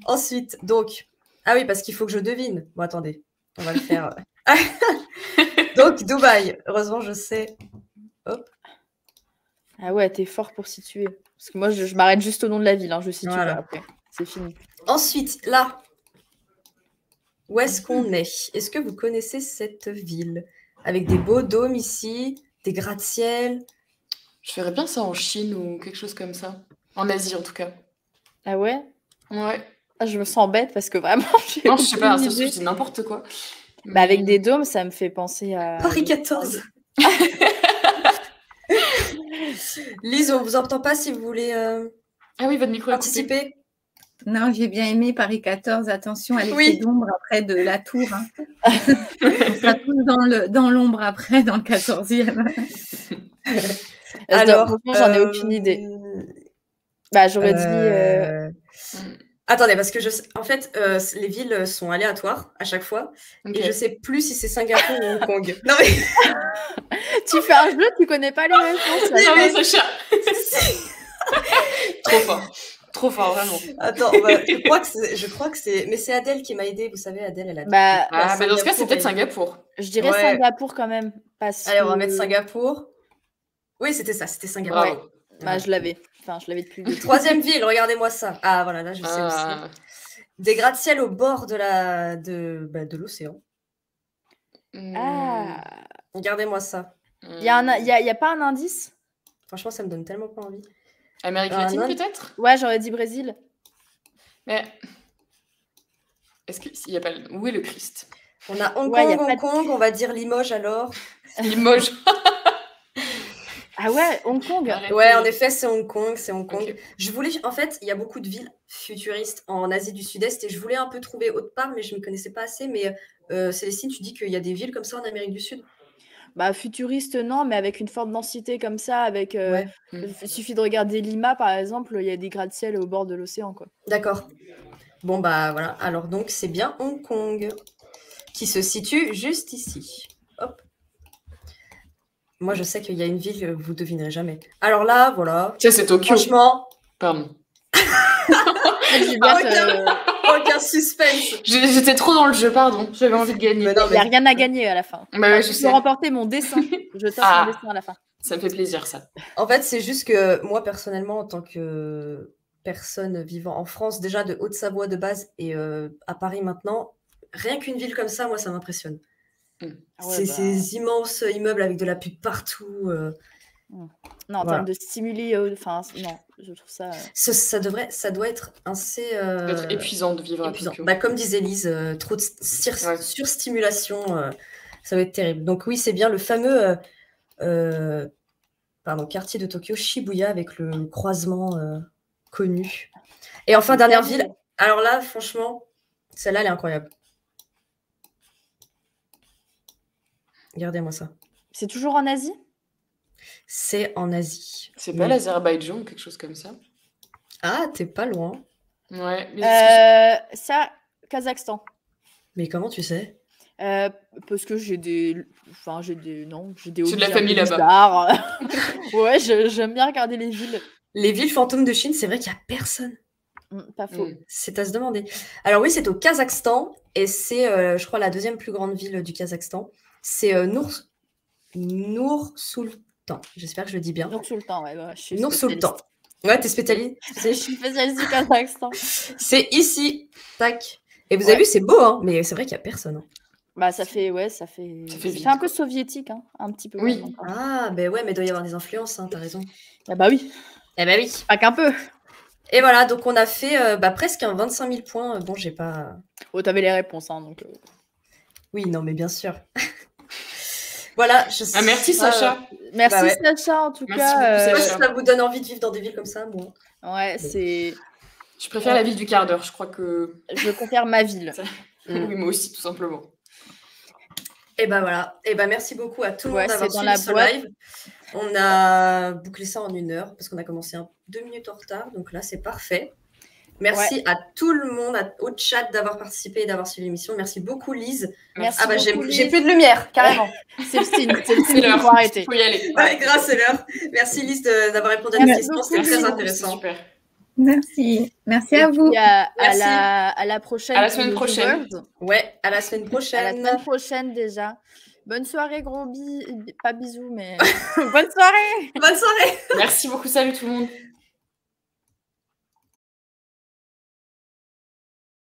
Ensuite, donc... Ah oui, parce qu'il faut que je devine. Bon, attendez. On va le faire. Donc, Dubaï. Heureusement, je sais. Ah ouais, t'es fort pour situer. Parce que moi, je m'arrête juste au nom de la ville. Hein. Je situe Voilà. pas après. C'est fini. Ensuite, là, où est-ce qu'on est? Est-ce que vous connaissez cette ville? Avec des beaux dômes ici, des gratte-ciel. Je ferais bien ça en Chine ou quelque chose comme ça. En Asie, en tout cas. Ah ouais? Ouais. Ah, je me sens bête parce que vraiment, j'ai Non, je sais pas, aucune ça se trouve, idée. c'est n'importe quoi. Bah, avec des dômes, ça me fait penser à... Paris 14. Lise, on vous entend pas si vous voulez Ah oui, votre micro est coupé. participer. Non, j'ai bien aimé Paris 14. Attention à l'effet Oui. d'ombre après de la tour. Hein. On sera tous dans l'ombre après, dans le 14e. Alors, franchement, j'en ai aucune idée. Bah, j'aurais dit... Attendez, parce que en fait, les villes sont aléatoires à chaque fois. Ok. Et je sais plus si c'est Singapour ou Hong Kong. Non mais... Tu fais un jeu, tu connais pas les réponses là. Ça mais- va, Sacha. Trop fort. Trop fort, vraiment. Attends, je crois que c'est... Mais c'est Adèle qui m'a aidée. Vous savez, Adèle, elle a... Bah, Ah, bah dans ce cas, c'est Singapour, peut-être et- Singapour. je dirais Ouais. Singapour quand même. Parce Allez, on va que- mettre Singapour. Oui, c'était ça, c'était Singapour. Bravo. Bah, je l'avais. Enfin, je l'avais depuis le début. Troisième ville, regardez-moi ça. Ah, voilà, là, je sais aussi. Ah. Des gratte-ciel au bord de l'océan. Ah, Regardez-moi ça. il y a pas un indice? Franchement, ça me donne tellement pas envie. Amérique Un latine, Inde. peut-être? Ouais, j'aurais dit Brésil. Mais. Est-ce qu'il y a pas. Où est le Christ? On a Hong Ouais, y a Kong, pas Hong Kong, on va dire Limoges alors. Limoges. Ah ouais, Hong Kong. Arrêtez. Ouais, en effet, c'est Hong Kong, c'est Hong Kong. Ok. Je voulais, en fait, il y a beaucoup de villes futuristes en Asie du Sud-Est et je voulais un peu trouver autre part, mais je ne me connaissais pas assez. Mais Célestine, tu dis qu'il y a des villes comme ça en Amérique du Sud? Bah, futuriste, non, mais avec une forte densité comme ça, avec. Ouais. Il suffit de regarder Lima, par exemple, il y a des gratte-ciel au bord de l'océan, quoi. D'accord. Bon, bah voilà. Alors donc, c'est bien Hong Kong qui se situe juste ici. Hop. Moi, je sais qu'il y a une ville que vous ne devinerez jamais. Alors là, voilà. Tiens, c'est Tokyo. Franchement, Pardon. Juliette, aucun suspense. J'étais trop dans le jeu, pardon. J'avais envie de gagner. Mais non, il n'y a rien à gagner à la fin. Bah ouais, je Tu sais. peux remporter mon dessin. Je t'offre Ah. mon dessin à la fin. Ça me fait plaisir, ça. En fait, c'est juste que moi, personnellement, en tant que personne vivant en France, déjà de Haute-Savoie de base et à Paris maintenant, rien qu'une ville comme ça, moi, ça m'impressionne. Ah ouais, C'est bah, ces immenses immeubles avec de la pub partout. Non, en Voilà. termes de stimuli, enfin, non, je trouve ça. Ça doit être assez Ça doit être épuisant de vivre épuisant. à Tokyo. Bah, comme disait Lise, trop de Ouais. surstimulation, ça va être terrible. Donc oui, c'est bien le fameux quartier de Tokyo, Shibuya, avec le croisement connu. Et enfin, dernière ville. Alors là, franchement, celle-là, elle est incroyable. Regardez-moi ça. C'est toujours en Asie? C'est en Asie. C'est pas l'Azerbaïdjan ou quelque chose comme ça? Ah, t'es pas loin. Ouais. Mais Ça, Kazakhstan. Mais comment tu sais? Parce que j'ai des c'est de la hobbies un famille peu là-bas. bizarres. Ouais, j'aime bien regarder les villes. Les villes fantômes de Chine, c'est vrai qu'il n'y a personne. Pas faux. C'est à se demander. Alors oui, c'est au Kazakhstan et c'est, je crois, la deuxième plus grande ville du Kazakhstan. C'est Nour-Sultan. J'espère que je le dis bien. Nour-Sultan, ouais. Je suis Nour-Sultan. Ouais, t'es spécialiste. Je suis spécialiste du Kazakhstan. C'est ici. Tac. Et vous avez vu, c'est beau, hein, mais c'est vrai qu'il n'y a personne. Hein. Bah, ça fait vite, un peu soviétique, hein, un petit peu. Oui. Ah, ben ouais, mais il doit y avoir des influences, hein, t'as raison. Ah bah oui. Eh ben oui. Pas qu'un peu. Et voilà, donc on a fait presque un 25 000 points. Bon, j'ai pas... Oh, t'avais les réponses, hein, donc... Oui, non, mais bien sûr. Voilà. Merci, Sacha. Merci, ouais. Sacha, en tout Merci cas. beaucoup, Si Sacha. ça vous donne envie de vivre dans des villes comme ça, bon. Ouais, c'est... Je préfère la ville du quart d'heure. Je crois que... Je préfère ma ville. Oui, moi aussi, tout simplement. Et ben voilà. Et ben merci beaucoup à tout le monde d'avoir suivi ce boîte. live. On a bouclé ça en 1 heure parce qu'on a commencé 2 minutes en retard. Donc là, c'est parfait. Merci à tout le monde, au chat d'avoir participé et d'avoir suivi l'émission. Merci beaucoup, Lise. Merci Ah bah beaucoup, j'ai plus de lumière, carrément. C'est le signe qu'il faut arrêter. Il faut y aller. Ouais, grâce, c'est l'heure. Merci, Lise, d'avoir répondu à nos questions. C'était très intéressant. Super. Merci. Merci à vous. À la prochaine. À la semaine prochaine. Ouais, à la semaine prochaine. À la semaine prochaine déjà. Bonne soirée, gros pas bisous, mais bonne soirée. Bonne soirée. Merci beaucoup, salut tout le monde.